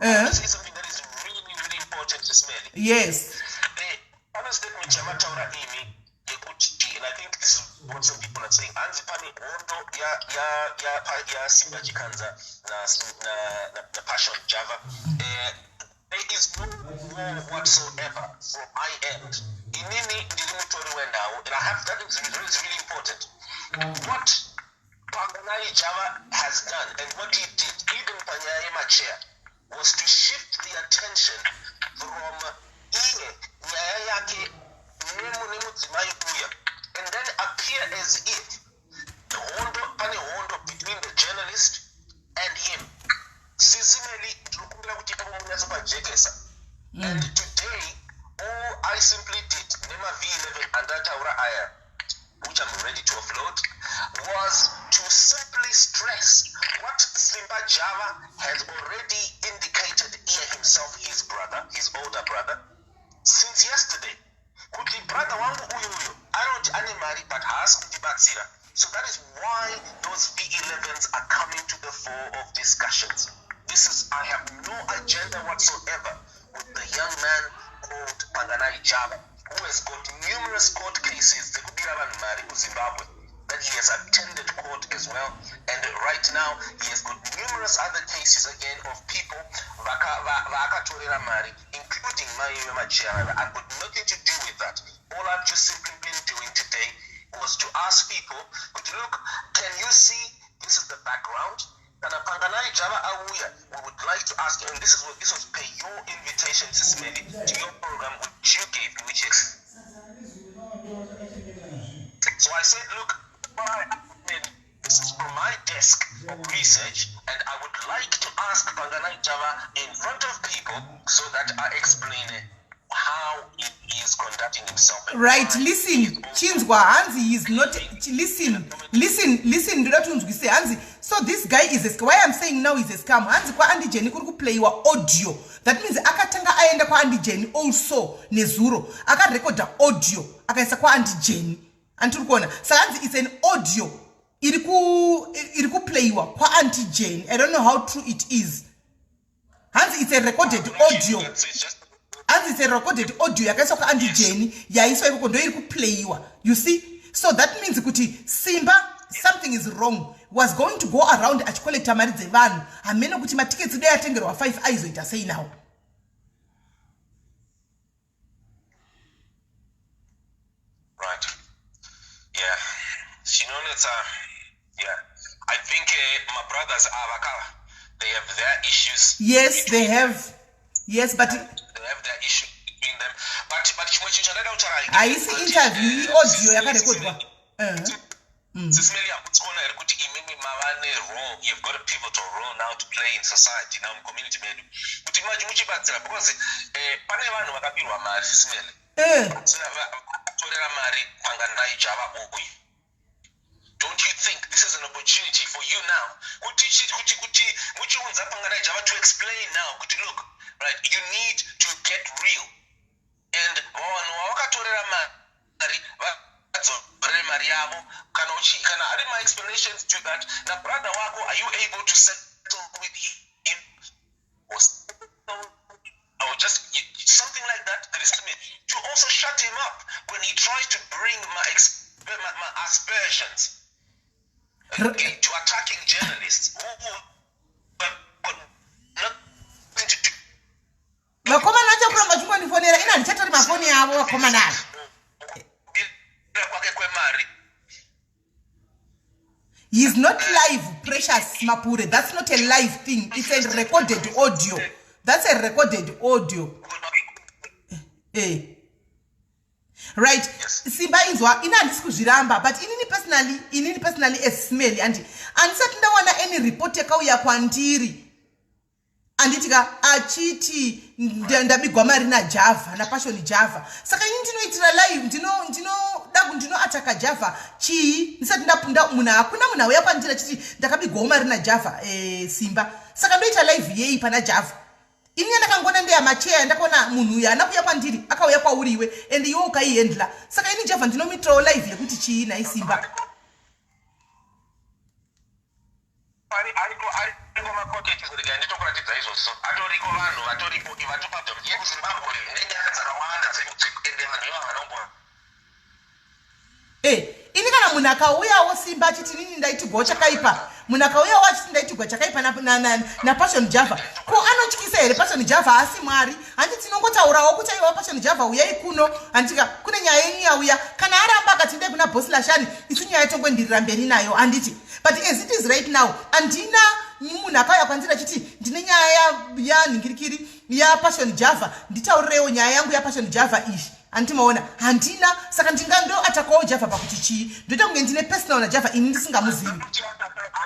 to say something that is really, really important to Smelly. Yes. The other statement Chamataura Amy, and I think this is what some people are saying. Anzi pani ondo ya Simba Jikanza na Passion Java. There is no war whatsoever from my end. Inini ndilimutori wendao, and I have that is really important. What Panganai Java has done and what he did, even Panyaye Machea, was to shift the attention from Iye Nyayake Nemu Zimayu Kuya, and then appear as if the Hondo between the journalist and him. And today, all I simply did, Nema V11 and that Aura Aya, which I'm ready to offload, was to simply stress what Simba Java has already indicated here himself, his brother, his older brother, since yesterday. Kuti brother wangu uyu, I don't animari but ask Ndibatsira. So that is why those V11s are coming to the fore of discussions. I have no agenda whatsoever with the young man called Panganai Java, who has got numerous court cases Zimbabwe, that he has attended court as well, and right now he has got numerous other cases again of people including Mayo Machera. I've got nothing to do with that. All I've just simply been doing today was to ask people, look, can you see this is the background? And Panganai Java Awuya, we would like to ask you, and this was per your invitation to Smelly, to your program which you gave me, which is. So I said, look, this is from my desk of research, and I would like to ask Panganai Java in front of people so that I explain how he is conducting himself. Right, listen, Chinzwa, Hanzi is not, listen, Hanzi. So this guy is a scam. Why I'm saying now is a scam. Hanzi kwa Andy Jenny kuruku play your audio. That means akatanga aenda kwa Andy Jenny also nezuro. Aka recorda audio. Akaisa kwa Andy Jenny. Anturukona. So Hanzi is an audio. Iriku play kwa Andy Jenny. I don't know how true it is. Hanzi is a recorded audio. As it's a recorded audio, yakaisa kwa Andy Jenny, yaiswa iko ndo iri kuplayiwa. You see? So that means kuti Simba, something is wrong. Was going to go around achikolekta mari dzevanhu. Hameno kuti matickets today atengerwa 5 eyes ita say now. Right. Yeah. Yeah. I think my brothers are they have their issues. Yes, they have. Yes, but they have their issue between them. But chimwe chinhu chandada kutaura aisi interview audio yakarekodwa. Sisimeli yakutsona iri kuti imimi mavane role, you've got a pivotal role now to play in society now community medu kuti manje muchibatsira because pane vanhu vakapirwa mari sisimeli torera mari Panganai Java boy. Don't you think this is an opportunity for you now kuti muchiunza Panganai Java to explain now kuti look, right, you need to get real and vanhu vakatorera mari kana ari my explanations to that na brother wako, are you able to settle with him or just something like that to also shut him up when he tries to bring my aspersions to attacking journalists who got nothing to do. Vakomana vacho kuramba chingonifonera ina ndichatori mafoni avo vakomana ava. He is not live, Precious Mapure. That's not a live thing. It's a recorded audio. That's a recorded audio. Right? Simba inzwa ina ndisikuzviramba, but inini personally as smelly and sati ndawana any report yakauya kwandiri. Anditika achiti ndabigwa mari na Java na Passion Java. Saka ini ndinoitira live ndino ataka Java chi ndisati ndapunda muna hakuna muna uya kwandira chiti ndakabigwa mari na Java Simba. Saka ndoita live yei pana Java. Ini ndakangona ndeya macheya ndakaona munhu uya anakuya kwandiri akauya kwauriwe and iwe ukaihendla. Saka ini Java ndinomitrawo live yekuti chi na Simba. Ini kana munhu akauyawo Simba achiti nini ndaitigwa chakaipa. Munhu akauyawo achiti ndaitigwa chakaipa na Passion Java. Ko anotyisa here Passion Java asi mwari. Handiti tinongotaurawo kuti aiwa Passion Java uyai kuno. Handika kune nyaya yenyu yauya. Kana aramba akati ndai kuna Boss Lashani isi nyaya yatongoendirira mberi nayo handiti. But as it is right now, andina munhu akauya kwanzira chiti ndine nyaya ya ningirikiri ya Passion Java. Nditaurirewo nyaya yangu ya Passion Java ishi. Antimaona handina saka ndingando atakawo Java pakuti chi ndoita kunge ndine personal na Java ini ndisingamuzivi. I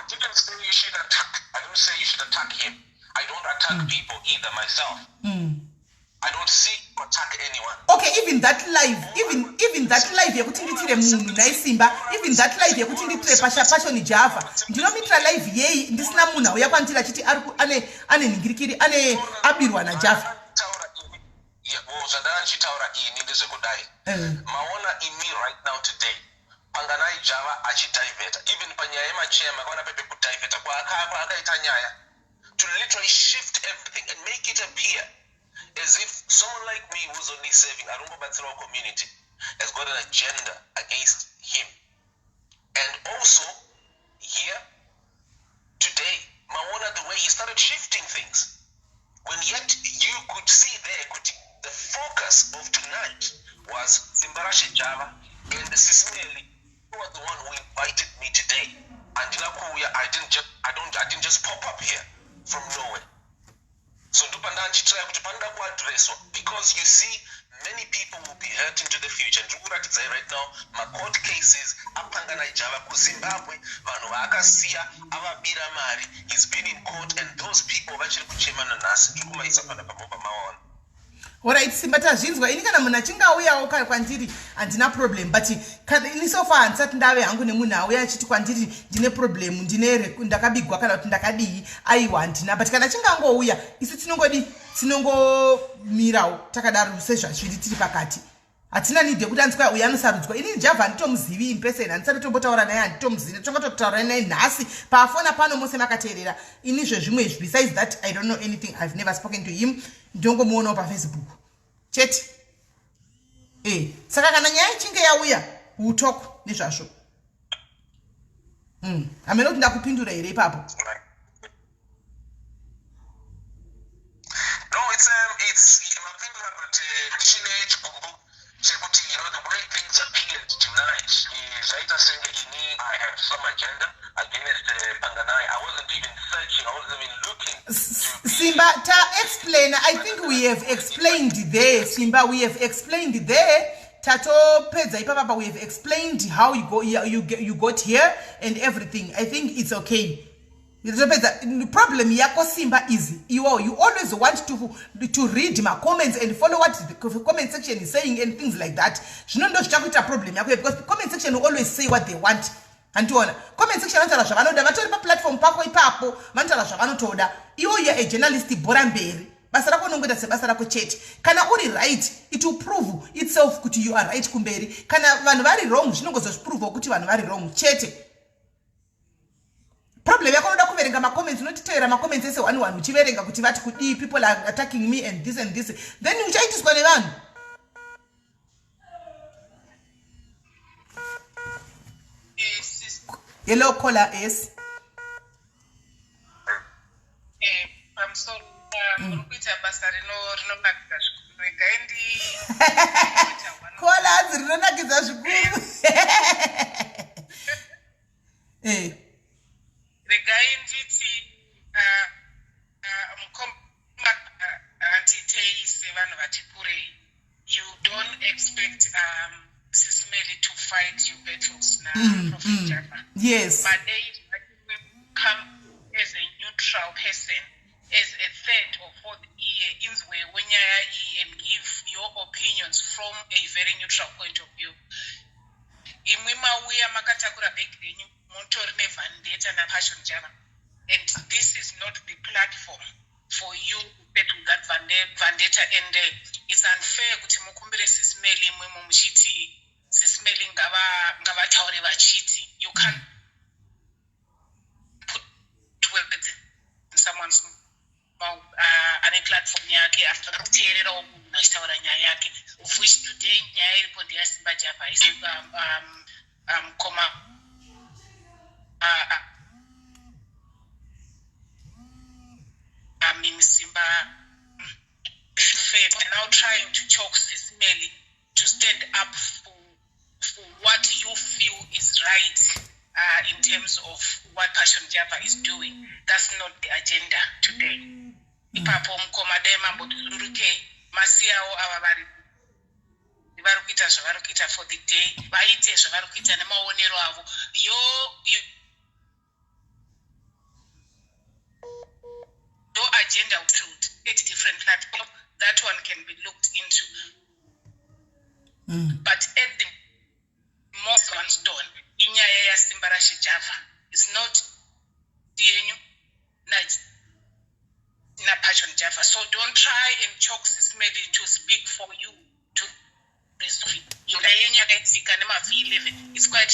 didn't say you should attack. I don't say you should attack him. I don't attack people either myself. I don't seek to attack anyone. Okay, even that live yekuti nditire munhu naisimba, even that live yekuti nditire Passion Java. Ndinomitra live yei ndisina munhu auya kwandira chiti ane ningirikiri ane abirwa na Java. Maona imi right now today Panganai Java achidiveta even panyaya yemachema kana pepe kudiveta akaita nyaya to literally shift everything and make it appear as if someone like me who's only serving Arumbabatsira community has got an agenda against him. And also here today Maona, the way he started shifting things, when yet you could see there the focus of tonight was Simbarashi Java and the Sisimeli, who was the one who invited me today. And I didn't just pop up here from nowhere. So because you see, many people will be hurt into the future. And right now, my court cases Panganai Java ku Zimbabwe, vanhu vakasiya avabira mari. He's been in court and those people vachiri kuchemana nasi ndikumaisa pana pamova maona. Alright, Simba tazvinzwa ini kana munhu achingauyawo kwandiri handina problem, but ini so far handisati ndave hangu nemunhu auya achiti kwandiri ndine problem ndakabigwa kana kuti ndakadii aiwa handina, but kana achingangouya isi tinongomirawo takadaro sezvazviri tiri pakati. Hatina need yekuti anzwa uya anosarudzwa. Ini Java handitomuzivi in person, handisati tombotaura naye handitomuzivi. Tongototaura naye nhasi pafona pano mose makateerera. Ini zvezvimwe besides that I don't know anything. I've never spoken to him. Ndongomuonawo paFacebook. Chete. Saka kana nyaya ichinge yauya utoko nezvazvo. Hamena kuti ndakupindura here ipapo. No, it's the way things appeared tonight is I had some agenda against Panganai. I wasn't even searching, I wasn't even looking. Simba, explain. I think we have explained there, Simba. We have explained there. tatopedza ipapa we have explained how you got here and everything. I think it's okay. The problem yako Simba is you always want to read my comments and follow what the comment section is saying and things like that. Shinondo shitakuita problem yako because the comment section will always say what they want. And to comment section vantala zvavanoda vatori paplatform pako ipapo vantala zvavanotoda iwo ya a journalist bora mberi basa rako unongoita sebasa rako chete. Kana uri right it will prove itself kuti you are right kumberi. Kana vanhu vari wrong zvinongozozviprove kuti vanhu vari wrong chete. Problem yako unoda kuverenga ma comments unotiteera ma comments ese one uchiverenga kuti vati kudi people are attacking me and this then uchaitiswa nevanhu. Hello caller S. I'm sorry. Urikuita basa rinonakidza zvikuru regaindi. Caller rinonakidza zvikuru. Regai nditi antitei sevanhu vati kurei. You don't expect Sismeli to fight your battles now, Prophet Jaffa. Yes. But they come as a neutral person, as a third or fourth ear in the way when and give your opinions from a very neutral point of view. Imwe mauya makatakura bag renyu mutori nevandeta naPassion Java, and this is not the platform for you to that vendetta, and it's unfair kuti mukumbire Sismeli imwe muchiti Sismeli ngavataure vachiti. You can't put words in someone's mouth ane platform yake after kuteererawo munhu achitaura nyaya yake, of which today nyaya iripo ndeyaSimba Java koma Simba now trying to choke Sismeli to stand up for what you feel is right in terms of what Passion Java is doing. That's not the agenda today. Ipapo mkomade mambo tururuke masiao ava varikuita zvavarikuita for the day vaite zvavarikuita nemaonero avo. Your agenda would at different platforms, that one can be looked into. But at the most one stone, inyaya yaSimba Java is not DNU na Passion Java. So don't try and choke Sismeli to speak for you to resolve it. It's quite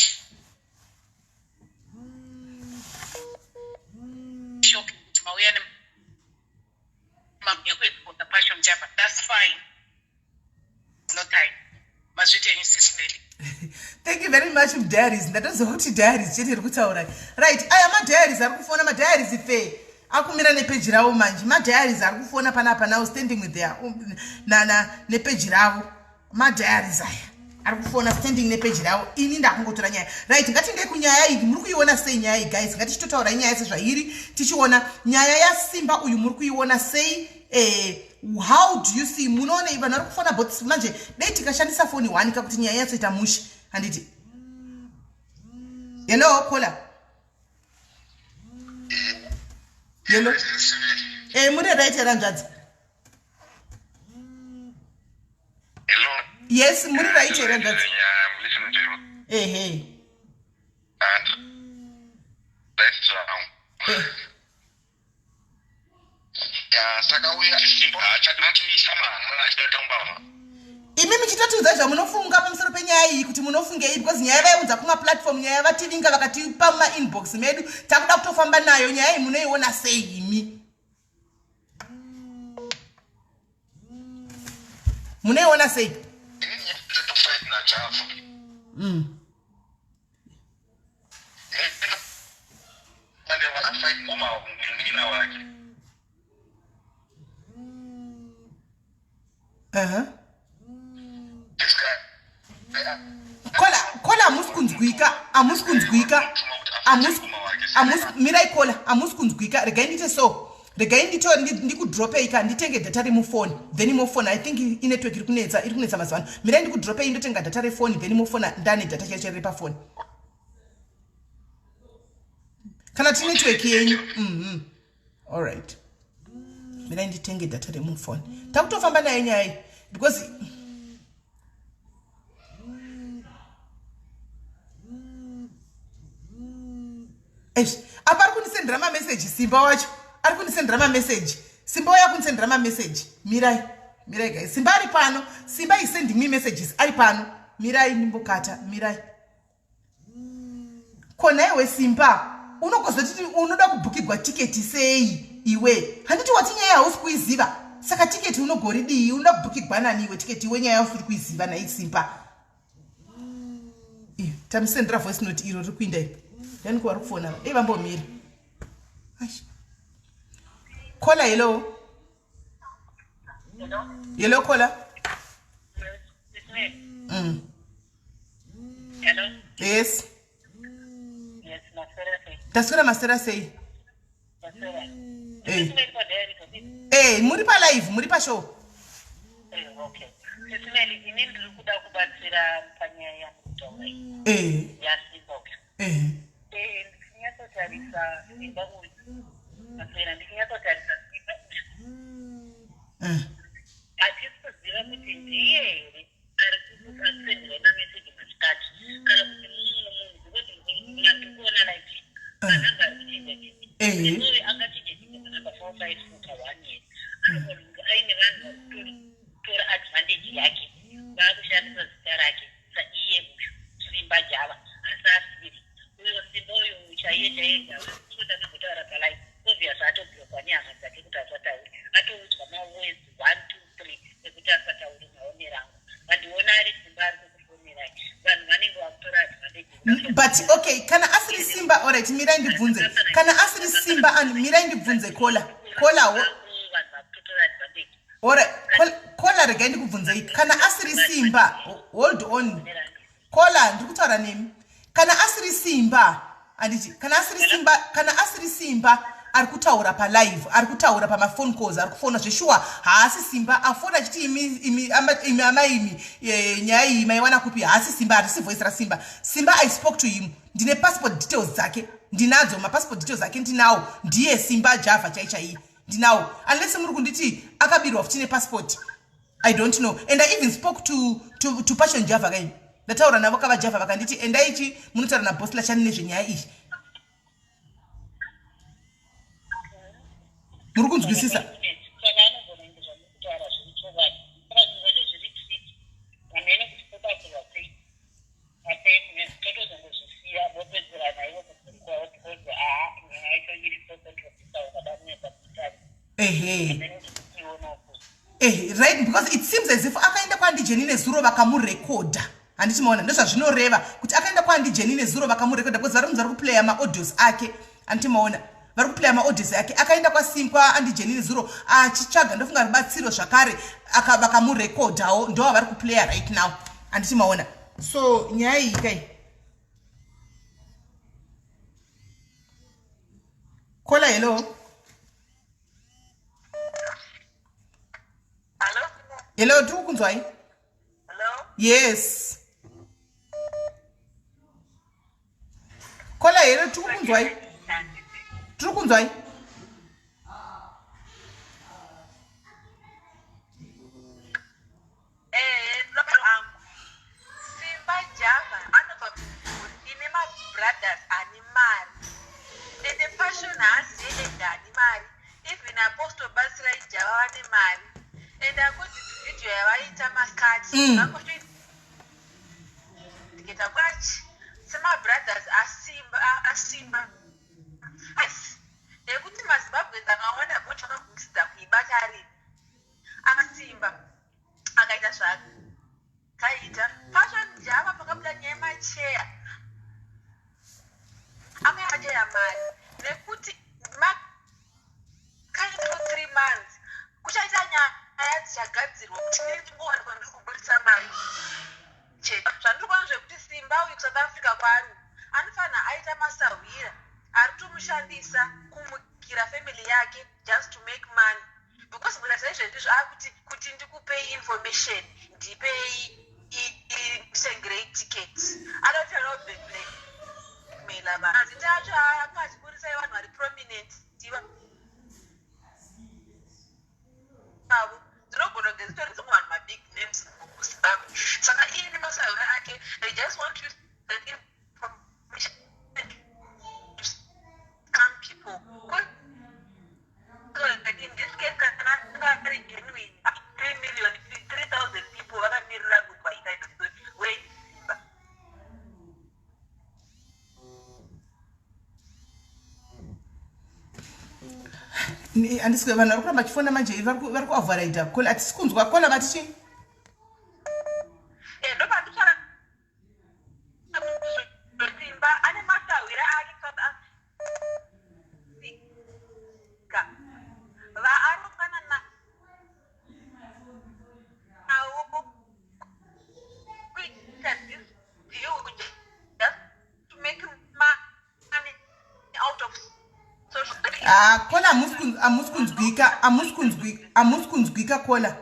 shocking. The Passion Java. That's fine. No time. Thank you very much, Diaries. Ndatozokuti Diaries chete rikutaura. Right, aya madiaries arikufona madiaries ife. Akumira nepage ravo manje. Madiaries arikufona panapa now standing with their nepage ravo. Madiaries aya arikufona standing nepage ravo. Ini ndakungotora nyaya. Right, ngatinge kunyaya iyi muri kuiona sei nyaya iyi guys. Ngatichitotaura nyaya sezvairi tichiona nyaya yaSimba uyu muri kuiona sei. How do you see munone vanhu vari kufona bots manje dai tikashandisa foni 1 kakuti nyaya yatsoita mushi handiti. Hello caller. Hello muri right here Ranjadzi. Hello. Yes muri right here Ranjadzi. I'm listening to you. Hey. And that's wrong. Saka uya Simba achatumisha mahala achitotongwa. Imimi chitatuza zvamunofunga pamusoro penyaya iyi kuti munofungei because nyaya vaiudza kuma platform nyaya vativinga vakatipa ma inbox medu takuda kutofamba nayo nyaya iyi munoiona sei imi? Munoiona sei? To fight na Java. Wale wana fight ngoma mwingine wake. Kola amusikunzwika mirai kola amusikunzwika regai ndite so regai ndikudropei ka nditenge data remufoni then mufoni I think inetwork iri kunetsa mazuva ano mirai ndikudropei ndotenga data refoni then mufoni ndane data chacho riri pafoni kana ti network yenyu alright mirai nditenge data remufoni takutofamba naye nyaya because apa ari kundisendera mameseji Simba wacho ari kundisendera mameseji Simba waya kundisendera mameseji mirai guys Simba ari pano Simba is sending me messages ari pano mirai nimbokata mirai kona iwe Simba unogozoti unoda kubhukirwa tiketi sei iwe handiti wati nyaya hausi kuiziva saka tiketi unogoridii unoda kubhukirwa nani iwe tiketi iwe nyaya hausi kuiziva nai Simba tamusendera voice note iro riri kuinda ipo yani kuwari kufona vambomiri kola hello hello kola yes taswira masera sei muri pa live muri pa show but okay kana asiri Simba alright mirai ndibvunze kana asiri Simba and mirai ndibvunze kola alright kola regai ndikubvunze kana asiri Simba hold on kola ndikutaura nemi kana asiri Simba anditi kana asiri Simba ari kutaura pa live ari kutaura pa phone calls ari kufona zveshua haasi Simba afona achiti imi nyaya iyi maiwana kupi haasi Simba harisi voice raSimba Simba I spoke to him ndine passport details dzake ndinadzo passport details ake ndinawo ndiye Simba Java chaichai ndinawo unless muri kunditi akabirwa futi passport I don't know and I even spoke to Passion Java kai ndataura navo kava Java vakanditi enda ichi munotaura na boss lachani nezvenyaya iyi muri kunzwisisa right because it seems as if akaenda kwandijeni nezuro vakamurekodha handiti maona ndozvazvinoreva kuti akaenda kwandijeni nezuro vakamurekodha because vari kunzi vari kuplaya maaudios ake handiti maona vari kuplaya maaudios ake akaenda kwa andijeni nezuro achitsvaga ndofunga rubatsiro zvakare vakamurekodhawo ndo vari kuplaya right now handiti maona so nyaya iyi kai kola hello hello tiri kunzwai hello yes kola hello tiri kunzwai tiri kunzwai Simba Java anobva ine mabrothers ane mari ende Passion haasi enda ane mari even Apostle Basira Java vane mari ende akuti video yavaita makati ndiketa kwachi semabrothers asimba nekuti mazimbabwe akaona bocha akagumisa kuibata rini akasimba akaita zvake kaita Passion Java pakabuda nyaya yemacheya amacheya mari nekuti kind of 3 months kuchaita nyaya dzichagadzirwa kuti ndingoona kwandiri kubudisa mari chete zvandiri kuona zvekuti Simba uyu kuSouth Africa kwari anofanira aita masahwira ari kutomushandisa kumukira kutyira family yake just to make money. Because mukasazvezvizvo kuti ndikupei information ndipei sengirei tickets anotaura blackmaila vanhu. Mazita acho akaziburisai vanhu vari prominent ndiva avo dzinogona kunge zitori dzimwe vanhu mabig names muzimbabwe. Saka iye nemasaura ake they just want to use that information to scam people. In this case, kana very genuine 3 million 3,000 people vakamirira kuti vaita wait. Andisike vanhu vari kuramba chifona manje vari kuavharaidha call atisi kunzwa kola vati chii ndopanditsvara simba ane masawira ake vaarongana nawo kuita this deal just to make money out of social media. kola amusikunzwika kola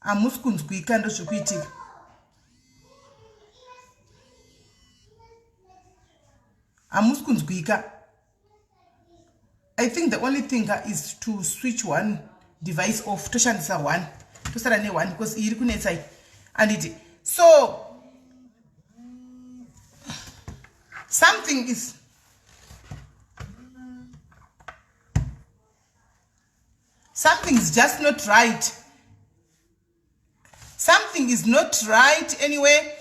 amusikunzwika ndozvikuitika. Amusikunzwika. I think the only thing is to switch one device off. Toshandisa one. Tosara ne one because iri kunetsai. And it so something is just not right. Something is not right anyway.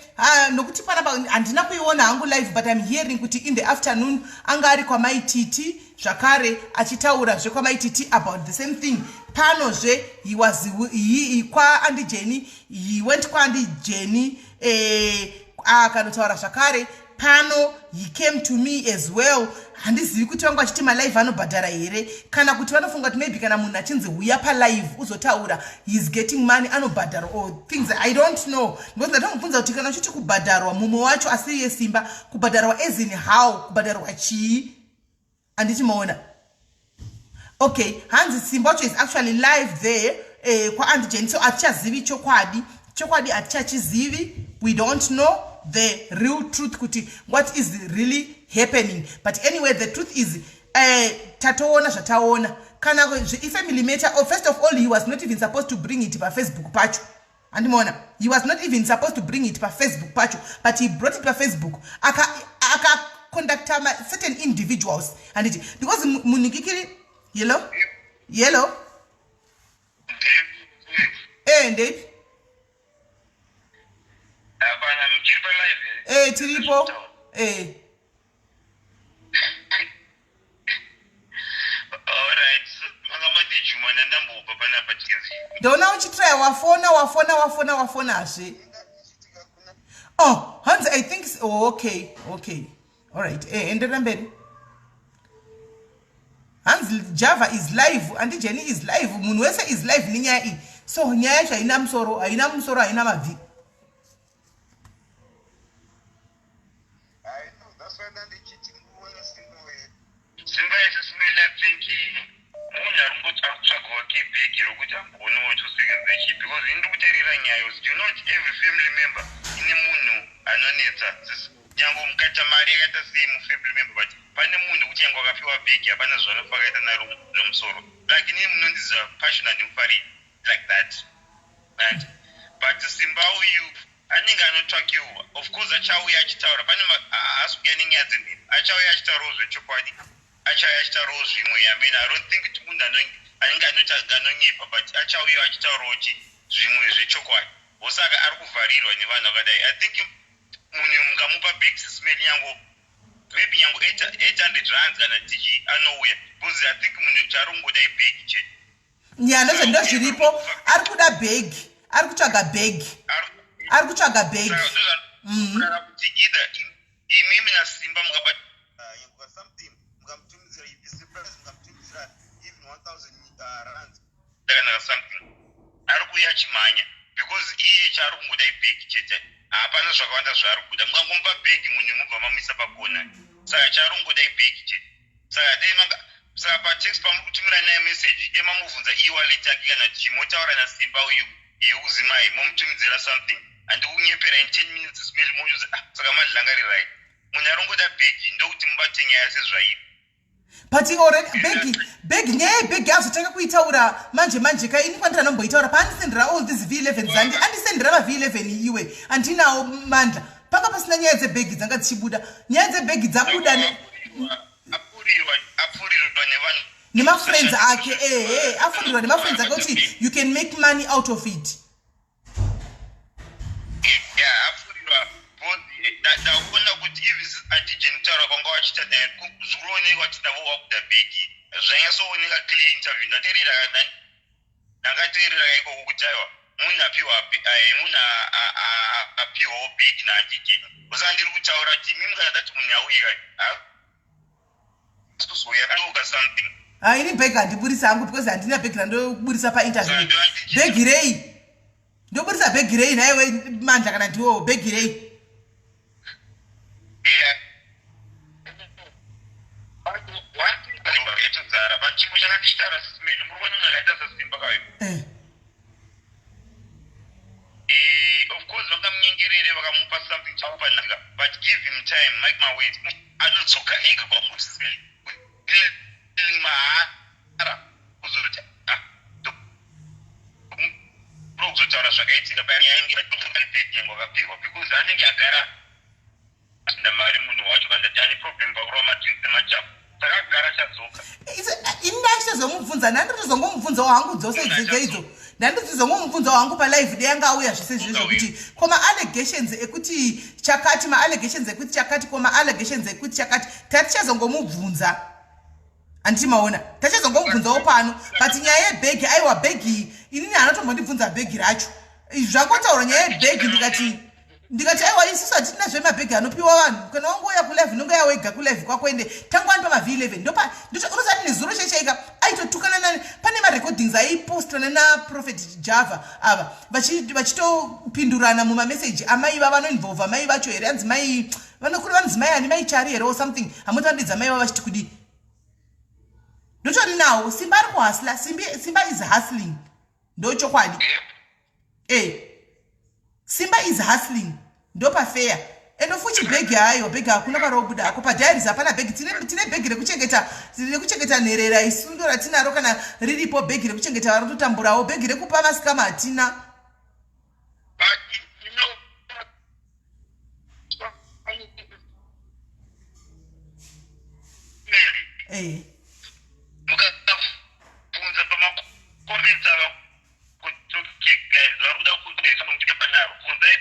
Nokuti panapa andina kuiona hangu live but I'm hearing kuti in the afternoon anga ari kwa maititi zvakare achitaura zve kwa maititi about the same thing. Pano zve he kwa Andi Jenny, he went kwa Andi Jenny akanotaura zvakare. Pano he came to me as well. Handizivi kuti vangu vachiti malive anobhadhara here kana kuti vanofunga kuti maybe kana munhu achinzi uya palive uzotaura he's getting money anobhadhara or things I don't know. Because ndatomubvunza kuti kana uchiti kubhadharwa mumwe wacho asiri yesimba kubhadharwa as in how kubhadharwa chii handichimaona. Okay, hanzi simba wacho is actually live there kwa Andi Jenny, so atichazivi chokwadi atichachizivi. We don't know the real truth kuti what is really happening, but anyway the truth is tatoona zvataona kana ifamily matter. First of all, he was not even supposed to bring it pa Facebook pacho andimona. He was not even supposed to bring it pa Facebook pacho, but he brought it pa Facebook aka conduct certain individuals and it because munikikiri yellow ndep tiripo ndona uchitry wafonazve. Oh, Hans, I think okay. All right. Enderera mberi. Hans Java is live and Jenny is live. Munhu wese is live ninyaya iyi. So nyaya yacho haina musoro, haina mavhi. Simba yasimila pinki munhu arungotsvaga wake bhegi rokuti amboona wachosekenzechi because indikutarira nyayo you know every family member ine munhu anonetsa nyango mukata mari yakaita sei mufamily member but pane munhu kuti yango akapiwa bhegi hapana zvanofa akaita naro nomusoro like ine munondiza passion andimufari like that right but simba uyu anenge anotsvakiwa of course achauya achitaura pane asikuya nenyaya dzenhini achauya achitaurawo zvechokwadi achauya achitaurawo zvimwe yamene I don't think kuti munhu anenge anonyepa but achauya achitaurawo zvimwe zvechokwadi osaka ari kuvharirwa nevanhu vakadai. I think munhu mungamupa big sismeli yangu maybe yangu 800 rands kana tichi anouya because I think munhu charongoda ibhegi chete nyana ndo zviripo ari kuda bhegi ari kutsvaga bhegi kana kuti either imimi nasimba mungabata something mungamutumidzira surprise mungamutumidzira even 1000 rands kana something ari kuya achimhanya because iye chaari kungoda ibhegi chete hapana zvakawanda zvaari kuda mungangomupa bhegi munhu mubva mamisa pakona saka chaari kungoda ibhegi chete saka dei manga saka patext pamukutumira naye message demamubvunza e-wallet yake kana chimotaura nasimba uyu yeuzimai momutumidzira something handikunyepera in 10 minutes smell moyuza saka madlangarirai munhu arongoda bhegi ndokuti mubate nyaya sezvairi but already begi nyaya yebhegi azotanga kuitaura manje ka ini kwandira nomboitaura paandisendera all these v11 zandi andisendera mavh11 iwe andinawo mandla panga pasina nyaya dzebhegi dzanga dzichibuda nyaya dzebhegi dzabuda apfurirwa nevanhu nemafriends ake afurirwa nemafriends ake kuti you can make money out of it apfurirwa ndaona kuti ivi antigeni kutaura kwanga wachita naye zviroonekwa kuti navo wakuda bhegi zvanyasooneka clear interview ndangateerera kaikoko kuti aiwa munhu apiwawo bhegi naantigeni usaka ndiri kutaura kuti imi mukanadati munhu auya kuzouya kadoka something ini bhegi handiburisa hangu because handina bhegi randoburisa painterview bhegi rei ndoburisa bhegi rei naiwe mandla kana ndiwo bhegi rei yatodzara pachimo chakatishitara sisimeni muri kuona akaita sasimba kayo of course vakamunyengerere vakamupa something chakupanaka but give him time make my way anodzoka ega kwamuri mahara kuzoti kuzotaura zvakaitika payainge yangu akapirwa because anenge agara asina mari munhu wacho kandati ane problem pakurova madrinks emachapu saka agara chadzoka ini ndachitozomubvunza ndanditozongomubvunzawo hangu dzose idzo ndanditozongomubvunzawo hangu palive deyanga auya zvese izvizvo kuti koma allegations ekuti chakati maallegations ekuti chakati koma allegations ekuti chakati tatichazongomubvunza anditi maona tachazongomubvunzawo pano but nyaya yebhegi aiwa bhegi inini hanotombondibvunza bhegi racho zvangotaura nyaya yebhegi ndikati aiwa isusu hatina zvemabhegi anopiwa vanhu kana wangoya kulive nongoya wega kulive kwakwende tangwani pama-v11 unozati nezuro checheika aitotukana pane marecordings aipostana naprofet java ava vachitopindurana mumameseji amai va vanoinvolva mai vacho here anzimai vanokuri vanzimai ani maichari here or something hamoti vandidza mai va vachiti kudi ndotori nawo simba ari kuhasla simba is hustling ndochokwadi simba is hustling ndopafeya endofuchi bhegi hayo bhegi hakuna parobuda ako padiaries hapana bhegi tine bhegi rekuchengeta nherera isundo ratinaro kana riripo bhegi rekuchengeta varototamburawo bhegi rekupa masikama hatina mukabvunza pamakomenti ava kuti okay guys vakuda kubvunzai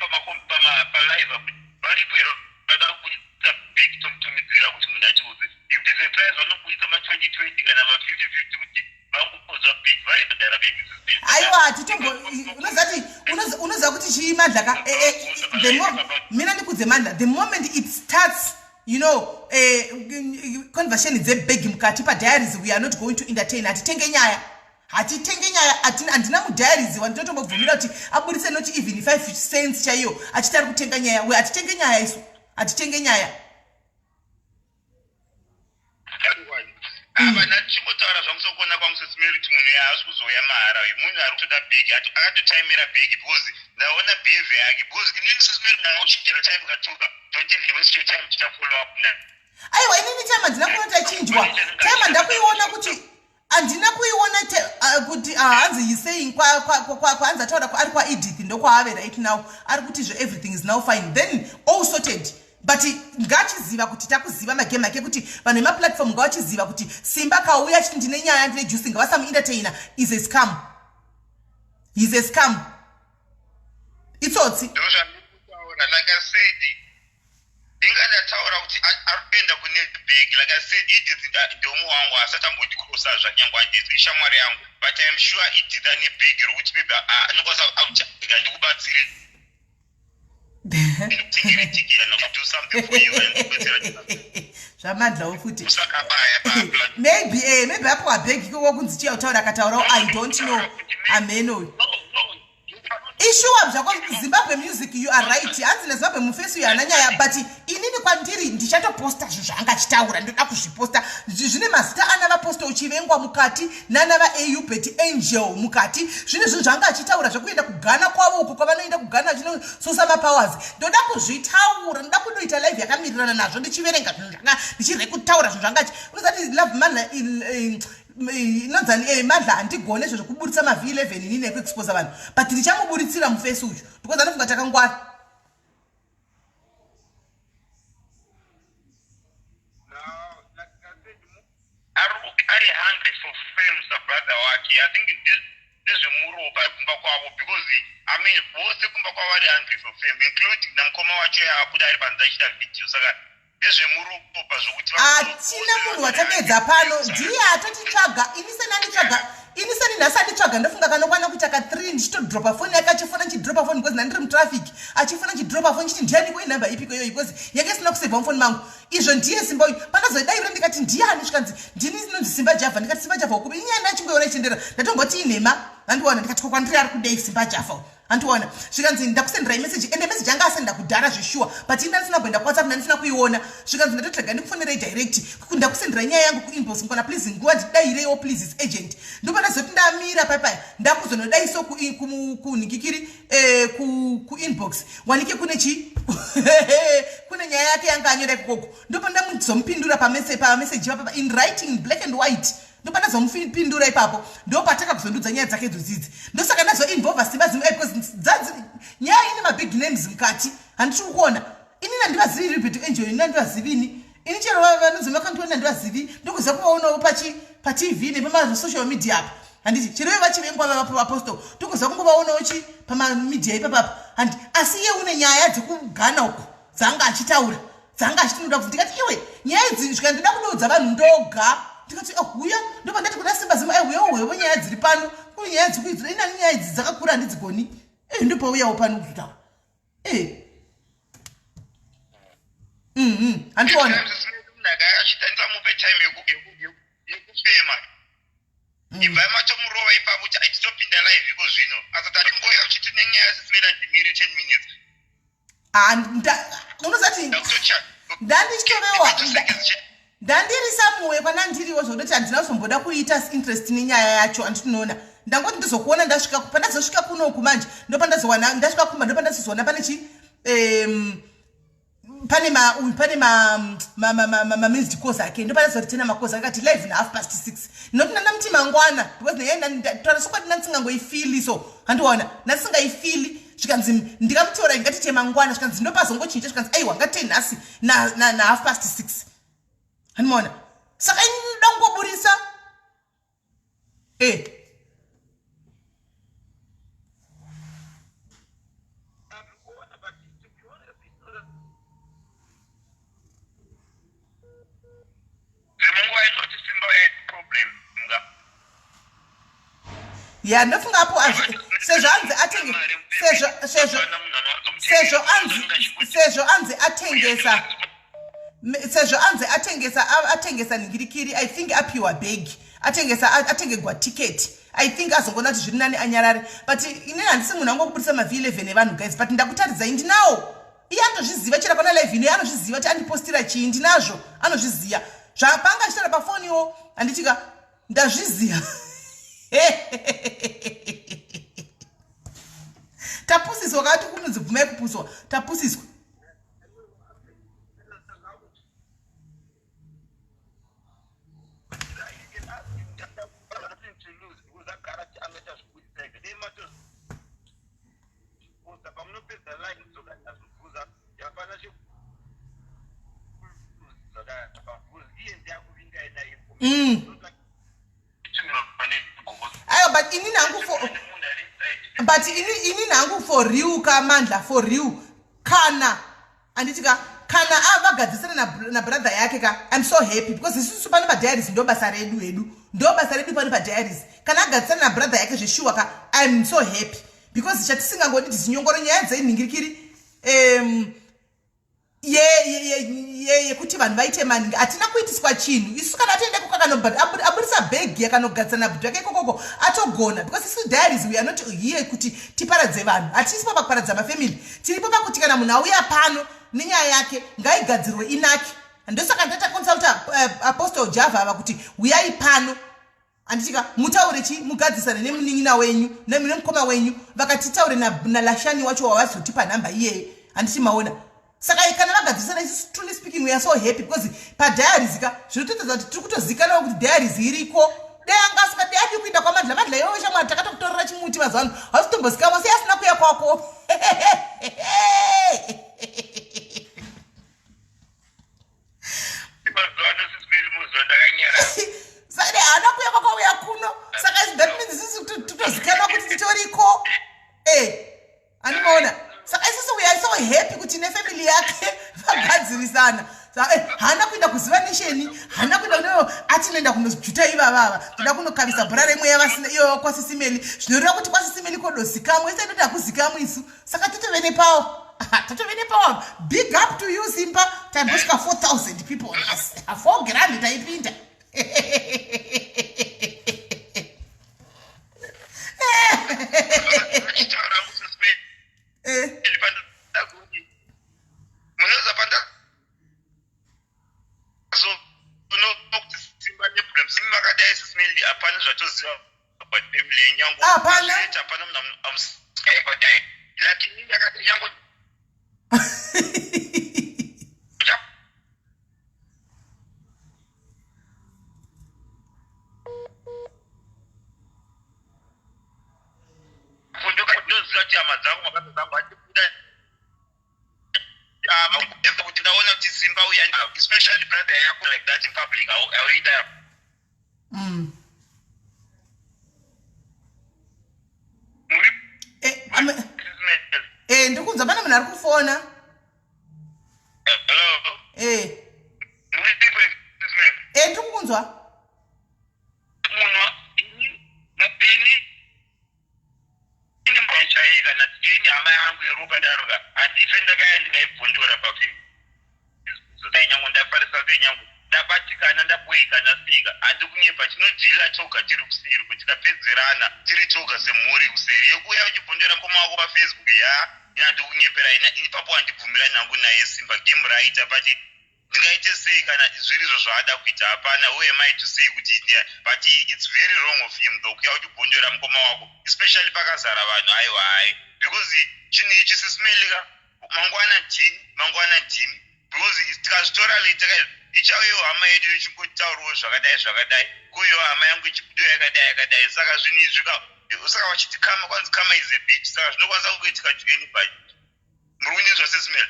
palive varipo iro vada kuita bhegi tomutumidzira kuti munhu achiudze if there's a prize vanokuisa ma2020 kana ma5050 kuti vangokozwa bhegi varipodara bhegi aiwa unoziva kuti chii mandlaka mina ndikudze mandla the moment it starts you know conversation dzebhegi mukati padiaries we are not going to entertain hatitenge nyaya handina mudiaries wandinotombobvumira kuti aburise noti even 5 cents chaiyo achitari kutenga nyaya we hatitenge nyaya isu hatitenge nyaya ava nachingotaura zvamusokuona kwamusesimeri kuti munhu yaasi kuzouya mahara uyu munhu ari kutoda bhegi akatotaimira bhegi because ndaona behaviour yake because inini sesimeri ndangauchinjira time katuka don't invest your time tichafollow up na aiwa inini time handina kuona tachinjwa time handakuiona kuti handina kuiona kuti hanzi he's saying kwanzi ataura ari kwaedith ndokwaave right now ari kutizvo everything is now fine then all sorted but ngachiziva kuti takuziva magame ake kuti vanhu vemaplatform ngavachiziva kuti simba kauya achiti ndine nyaya ndine juice ngavasamuentertainer is a scam he's a scam itsotsi ndozvandikutaura like I said ndingandataura kuti arikuenda kune bhegi like I said Edith ndomu wangu asati ambondikrosa zvanyangu handisi ishamwari yangu but I am sure Edith ane bhegi rokuti maybe anokwanisa auchaika ndikubatsire zvamandlawo futi maybe apo abhegi kokunzi chiyautaura akataurawo I don't know ameno Ishuwa zvako Zimbabwe music, you are right. Hanzi neZimbabwe mufesu yananyaya, but inini kwandiri ndichatoposta zvinhu zvaangachitaura, ndoda kuzviposta. Zvine mazita ana vaposta uchivengwa mukati nana va-AU Betty Angel mukati. Zvine zvinhu zvaanga achitaura zvekuenda kugana kwavo uko kwavanoenda kugana zvinosusa mapowers. Ndoda kuzvitaura, ndoda kundoita live yakamirirana nazvo ndichiverenga zvinhu zvanga ndichireka kutaura zvinhu zvangachi. Unozati love man inonzani madla andigone zvekuburitsa maV11 inini nekuexpose vanhu, but ndichamuburitsira mufesi uyu because anofunga takangwara. Ari hungry for fame, sir, brother wake. I think this is more by kumba kwavo because I mean wose kumba kwavo ari hungry for fame, including namkoma wacho yabuda ari panza achita video saka atina munhu watapedza pano ndiye atotitsvaga iniseni nhasi anditsvaga ndofunga kanokwana kuita ka3 ndichitodropa foni yake achifona nchidropa foni because ndandiri mutraffic achifona nchidropa foni chiti ndiani koi namba ipiko iyoyo because yake sina kusevha mufoni mangu izvo ndiye simba uyu pandazodaira ndikati ndiani svikanzi ndini inonzi Simba Java ndikati Simba Java ukubi inyaya ndachingoiona ichiendera ndatongoti inhema andiwana ndikati kwandiri ari kudei Simba Java andiwana svikanzi ndakusendera imeseji ende meseji anga asenda kudhara zveshuwa but indandisina kuenda kuwhatsapp ndandisina kuiona svikanzi ndatotrega ndikufonera direct ndakusendera nyaya yangu kuinbox ngona please nguva ndidairewo please is agent ndopa ndazoti ndamira paipaya ndakuzonodaiso kunhingikiri kuinbox wanike kune chi kune nyaya yake yanga anyora ikoko ndopa ndamuzomupindura pameseji papapa in writing black and white ndopa ndazomupindura ipapo ndopataka kuzondudza nyaya dzake idzodzi ndosaka ndazoinvolva Simba Zimwe because nyaya ine mabig names mukati handiti kuona ini nandivazivi Betty Angel ini nandivazivini ini chero vanonzi vakandiona nandivazivi ndokuziva kuvaonawo patv nepamazosocial media apa handiti chero vachivengwa vavaapostol tokuziva kungovaonawo chi pamamedia ipapapa handi asi iye une nyaya dzekugana uko dzaanga achitaura dzaanga achitinoda kuti ndikati iwe nyaya idzi svika ndida kunoudza vanhu ndoga ndikati huya ndopa ndati kuna Simba Zimwe huyewo nyaya dziri pano kune nyaya dzikuidzira inani nyaya idzi dzakakura handidzigoni ndopa uyawo pano kutaura andiona achitanzamupe time yekufema ibva matomurova ipapo kuti achitopinda live iko zvino asati atingoya uchiti nenyaya yasisimira ndimiri 10 minutes unozati ndandichitovewa ndandiri samuwe panandiriwo zvokutoti handina kuzomboda kuita interest nenyaya yacho anditinoona ndangoti ndizokuona ndasvika pandazosvika kunoku manje ndopa ndazowana ndasvika kumba ndopa ndazozoona pane chi pane ma-missed calls ake ndopa ndazotena makozi akati live na 6:30 noti ndandamuti mangwana because neyetarasokwati ndanditsingangoifili so handiwaona ndandisingaifili zvikanzi ndikamuteura ngatite mangwana zvikanzi ndopazongochinja zvikanzi aiwa ngatei nhasi na 6:30 handimaona saka ini ndoda kungoburisa ya ndofunga apo sezvo anzi atengesa ningirikiri I think apiwa bag atengegwa ticket I think azongona kuti zviri nani anyarare but inini handisi munhu angokubudisa maV11 evanhu guys but ndakutaridzai ndinawo iye andozviziva chera pana live ino anozviziva kuti andipostira chii ndinazvo anozviziva zvapanga achitaura pafoniwo handitika ndazviziva tapusiswa kati kunonzi bvumai kupuswa tapusiswa ayo but ini nangu for real kamandla for real kana anditika kana avagadzisana na brother yake ka I'm so happy because isusu pane padiaries ndo basa redu pane padiaries kana agadzisana na brother yake zveshuwa ka I'm so happy because chatisingangodi tizinyongoro nyaya dzeinhingirikiri yekuti vanhu vaite maningi hatina kuitiswa chinhu isu kana atoende aburisa bhegi yakanogadzana bhutu yake ikokoko atogona because isu diaries we are not here kuti tiparadze vanhu hatisipo pakuparadza mafamily tiripo pakuti kana munhu auya pano nenyaya yake ngaigadzirwe inake ndosaka ndatakonsulta apostle java ava kuti uyai pano anditika mutaure chi mugadzisane nemunin'ina wenyu nemukoma wenyu vakatitaure nalashani wacho wavazotipa nhamba iyeye handiti maona saka kana vagadzisana isu truly speaking we are so happy because padiaries ka zvinototedza kuti tiri kutozikana kuti diaries iriko dai angasika dai adi kuinda kwamadhla madhla iwewe shamwari takatokutorera chimuti mazuva ano hausitombozikamwa sei asina kuya kwako saka haana kuya kwakauya kuno saka that means isusu totozikana kuti titoriko andimaona saka isusu we are so happy kuti nefamily yake vagadzirisana hana kuenda kuziva nesheni hana kuenda atinoenda kunojuta ivavava toda kunokavisa bhora remweya vasina iyo kwasisimeli zvinoreva kuti kwasisimeli kodozikamwe ise ndoti hakuzikamwe isu saka totovene pawo big up to you Simba taimbosvika 4,000 people 4 grand taipinda especially brother yako like that in public I read that ndikunzwa pana munhu ari kufona hello ndikukunzwa munhu mubini inembachaika natini hama yangu yeruka daruka handife ndakaya ndikaibvundura nyangu ndafarisa penyangu ndabatikana ndaboikana sika handi kunyepa chinodhila choga tiri kuseri kuti tikapedzerana tiri choga semhuri kuseri yekuya uchibvundura mukoma wako pafacebook handi kunyepera ipapo handibvumira nhangu naye Simba game raita pati ndingaite sei kana zvirizvo zvaada kuita hapana who am I to say kuti but it's very wrong of him though kuya uchibvundura mukoma wako especially pakazara vanhu aiwa hai because chinhu ichi sisimelika mangwana ndini because tikazvitora leta ichauyewo hama yedu ichingotitaurawo zvakadai kuyewo hama yangu ichibudo yakadai saka zvinhu izvi saka vachitikama kwanzi kama is a bitch saka zvinokwanisa kuitika to anybody muri kunizwa sesimela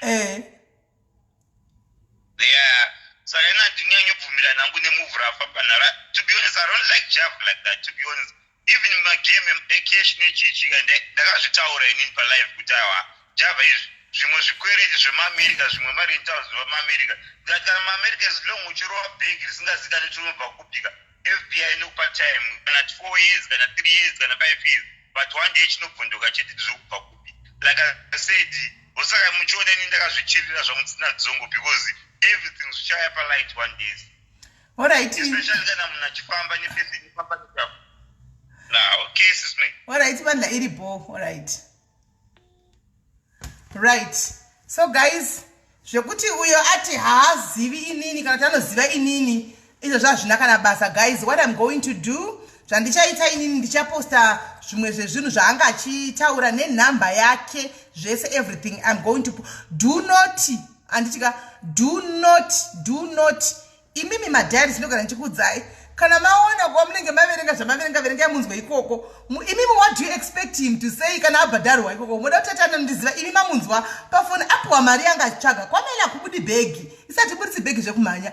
saka ina ndinonyanyobvumira nhangu nemuvhurafa panhara to be honest I don't like Jav like that to be honest even magame ecash nechichi ndakazvitaura inini palive kuti awa Java izvi zvimwe zvikwereti zvemaamerica zvimwe marentals vamaamerica kana maamerica as long uchirova bhegi risingazikani rinobva kupika FBI inokupa time kana 4 years kana 3 years kana 5 years but one day chinobvunduka chete zvokubva kupi like I said osaka muchiona ini ndakazvichirira zvamusina dzongo because everything zvichauya palight one days alright especially kana munhu achifamba nefesi inofamba nejavu okay sisme alright bandla iripo right so guys zvekuti uyo ati haazivi inini kana kuti anoziva inini izvo zvazvina kana basa guys what I'm going to do zvandichaita inini ndichaposta zvimwe zvezvinhu zvaanga achitaura nenhamba yake zvese everything I'm going to do not imimi madhari sinogara ndichikudzai kana maona kwa munenge maverenga zvamaverenga munzwa ikoko imimi what do you expect him to say kana abhadharwa ikoko moda kutatana ndiziva imi mamunzwa pafoni apuwa mari yanga achitsvaga kwamela kubudi bhegi isati budisi bhegi zvekumhanya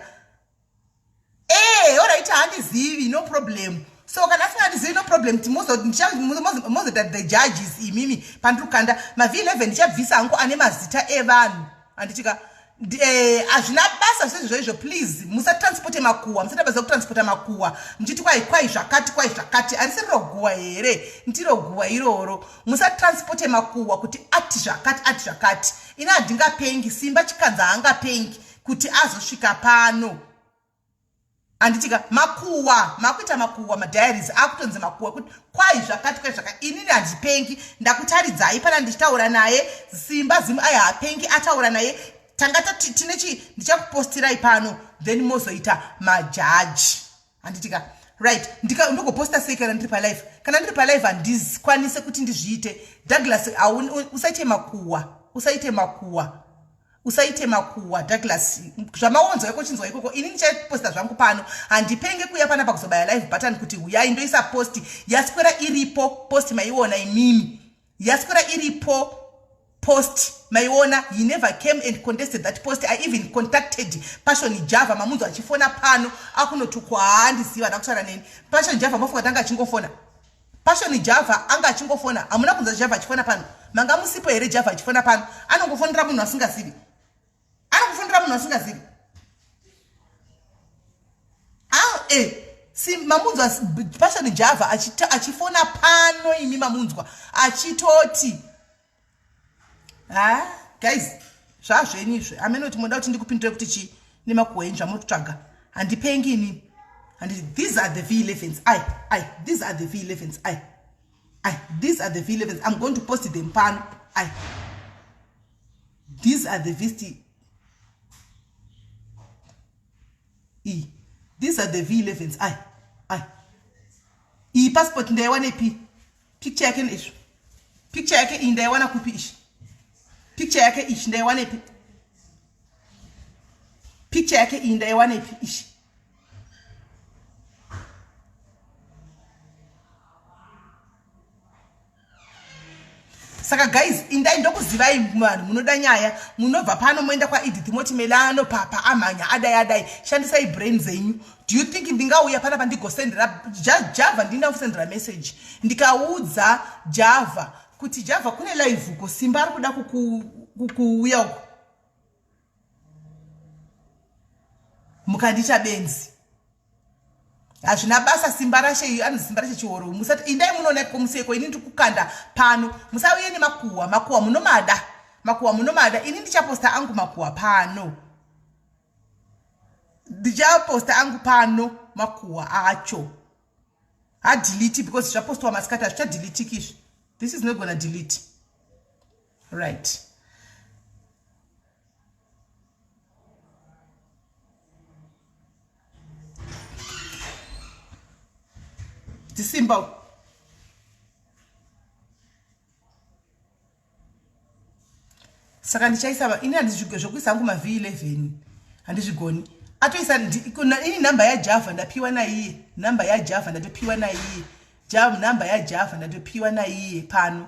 alright handizivi no problem so kana asingandizivi no problem timozota the judges imimi pandirukanda mav11 ndichabvisa hangu ane mazita evanhu handitika hazvina basa sezvoizvo please musatransporte makuwa musatabaza kutransporta makuwa muchiti kwai zvakati harisiriro guwa here ndiro guwa iroro musatransporte makuwa kuti ati zvakati ina handingapengi Simba Chikanza haangapengi kuti azosvika pano. Anditika makuwa makuita makuwa madiaries akutonze makuwa kuti kwai zvakati inini handipengi ndakutaridzai pana ndichitaura naye Simba Zimu aya hapengi ataura naye tangata tinechi ndichakupostirai pano then mozoita majaji. Anditika right ndikoposta sei kana ndiri palive kana ndiri palive handikwanise kuti ndizviite. Douglas usaite makuwa Douglas zvamaonzwa iko chinzwa ikoko ini ndichaposta zvangu pano handipenge kuya pana pakuzobaya live button kuti uyai ndoisa post yaswera iripo post maiona imimi yaswera iripo post maiona. He never came and contested that post. I even contacted Passion Java mamunzo achifona pano akunotukwa handisiwa ndakutaura neni. Passion Java mafuka tanga achingofona Passion Java anga achingofona hamuna kunza Java achifona pano manga musipo here Java achifona pano anongofonera munhu asingazivi si mamunzwa Passion Java achifona pano imi mamunzwa achitoti guys zvazvenizve amenoti moda kuti ndikupindure kuti chi nemakuenja motsvaga handipengi ini and these are the V11s these are the V11s these are the V11s. I'm going to post them pano these are the V11s. These are the V11s. Passport ndaiwana pi picture yake nisho picture yake indaiwana kupi ishi picture yake ishi ndaiwana pi picture yake indaiwana pi ishi. Saka guys indai ndokuzivai vanhu munoda nyaya munobva pano moenda kwa Edith moti melano papa amanya adai shandisai brain zenyu. Do you think ndingauya pana pandigosendera Java ndinda kusendera message ndikaudza Java kuti Java kune live uko Simba ari kuda kuuya uko mukandicha benzi hazvina basa Simba rashe Simba rashe chihoro musati indai munoona komuseko ini ndikukanda pano musauye nemakuwa munomada ini ndichaposta angu makuwa pano ndichaposta angu pano makuwa acho delete because zvapostwa masikati zvicha delete kisho. This is not gonna delete right. Simba saka ndichaisa ini handizvokuisa angu ma-V11 handizvigoni atoisa ini namba yaJava ndapiwa naiye namba yaJava ndatopiwa naiye namba yaJava ndatopiwa naiye pano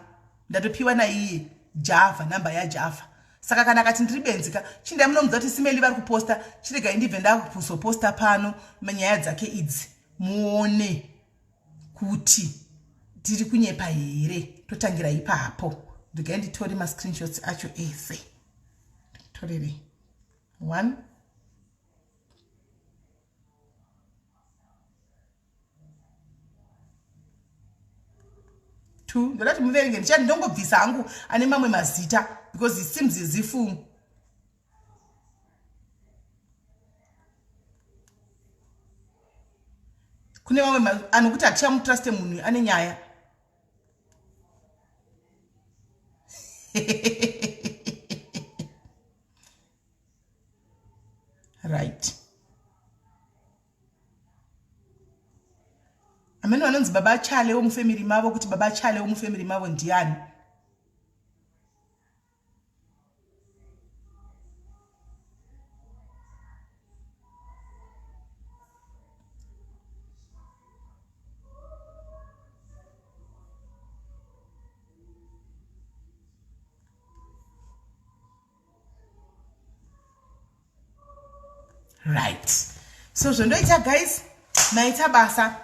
ndatopiwa naiye Java namba yaJava. Saka kana kati ndiri benzika chindai munomudza kuti Simeli vari kuposta chiregai ndibve ndakuzoposta pano manyaya dzake idzi muone kuti tiri kunyepa here totangira ipapo. Ndigai nditore ma-screenshots acho ese torere 1 2 ndodati muverenge ndichati ndongobvisa hangu ane mamwe mazita because it seems zifu kune mamwe anokuti hatichamutraste munhu ane nyaya. Right. Amene vanonzi baba chale womufamily mavo kuti baba chale womufamily mavo ndiani? Right. So zvendoita guys, maita basa.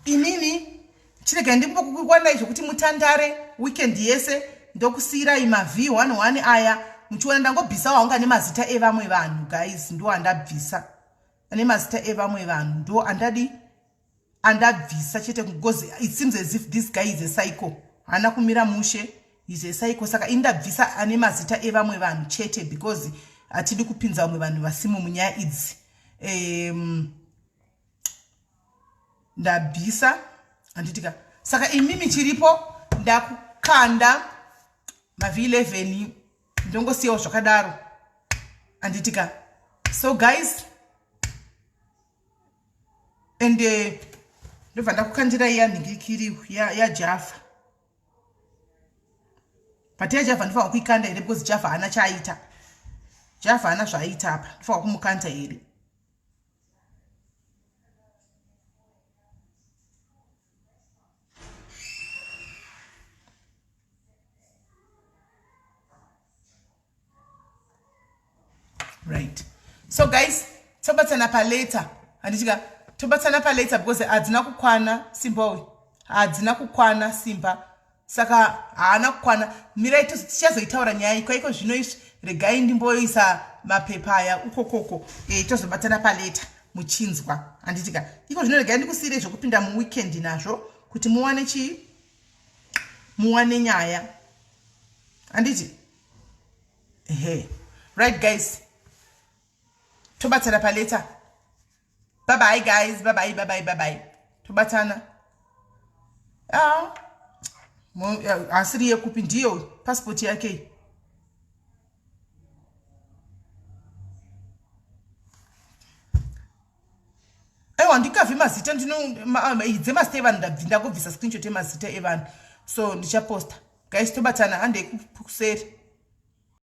Inini chirega ndimbokukwanda izvo kuti mutandare weekend yese ndokusira ima V11 aya muchiona ndangobvisa wanga nemazita evamwe vanhu guys ndo andabvisa. Ane mazita evamwe vanhu ndo andabvisa chete because it seems as if this guy is a psycho. Hana kumira mushe is a psycho. Saka indabvisa ane mazita evamwe vanhu chete because atidi kupinza vamwe vanhu vasimo munyaya idzi. Ndabvisa anditika. Saka imimi chiripo ndakukanda mav11 ndongosiyawo zvakadaro anditika. So guys, and ndobva ndakukandira iya nhingikiri yaJava. But yaJava ndifanira kuikanda here because Java hana chaaita. Java hana zvaaita apa. Ndifanira kumukanda here. Right. So guys, tobatsana pa later. Anditika tobatsana pa later because adzina kukwana simba. Adzina kukwana simba. Saka haana kukwana. Mirai tichazoitaura nyaya iko zvino izvi regai ndimboisa mapepa aya ukokoko. Tozobatsana pa later muchinzwa. Anditika iko zvino regai ndikusiyire zvokupinda mu weekend nazvo kuti muwane chi muwane nyaya. Anditi right guys, tobatsana pa later. Bye bye guys, bye bye. Tobatsana. Asiri yekupi ndiyo passport yake. Ewa ndikavi mazita ndino idze mazita evanhu ndabvinda kubvisa screenshot yemazita evanhu. So ndichaposta. Guys, tobatsana hande kuseri.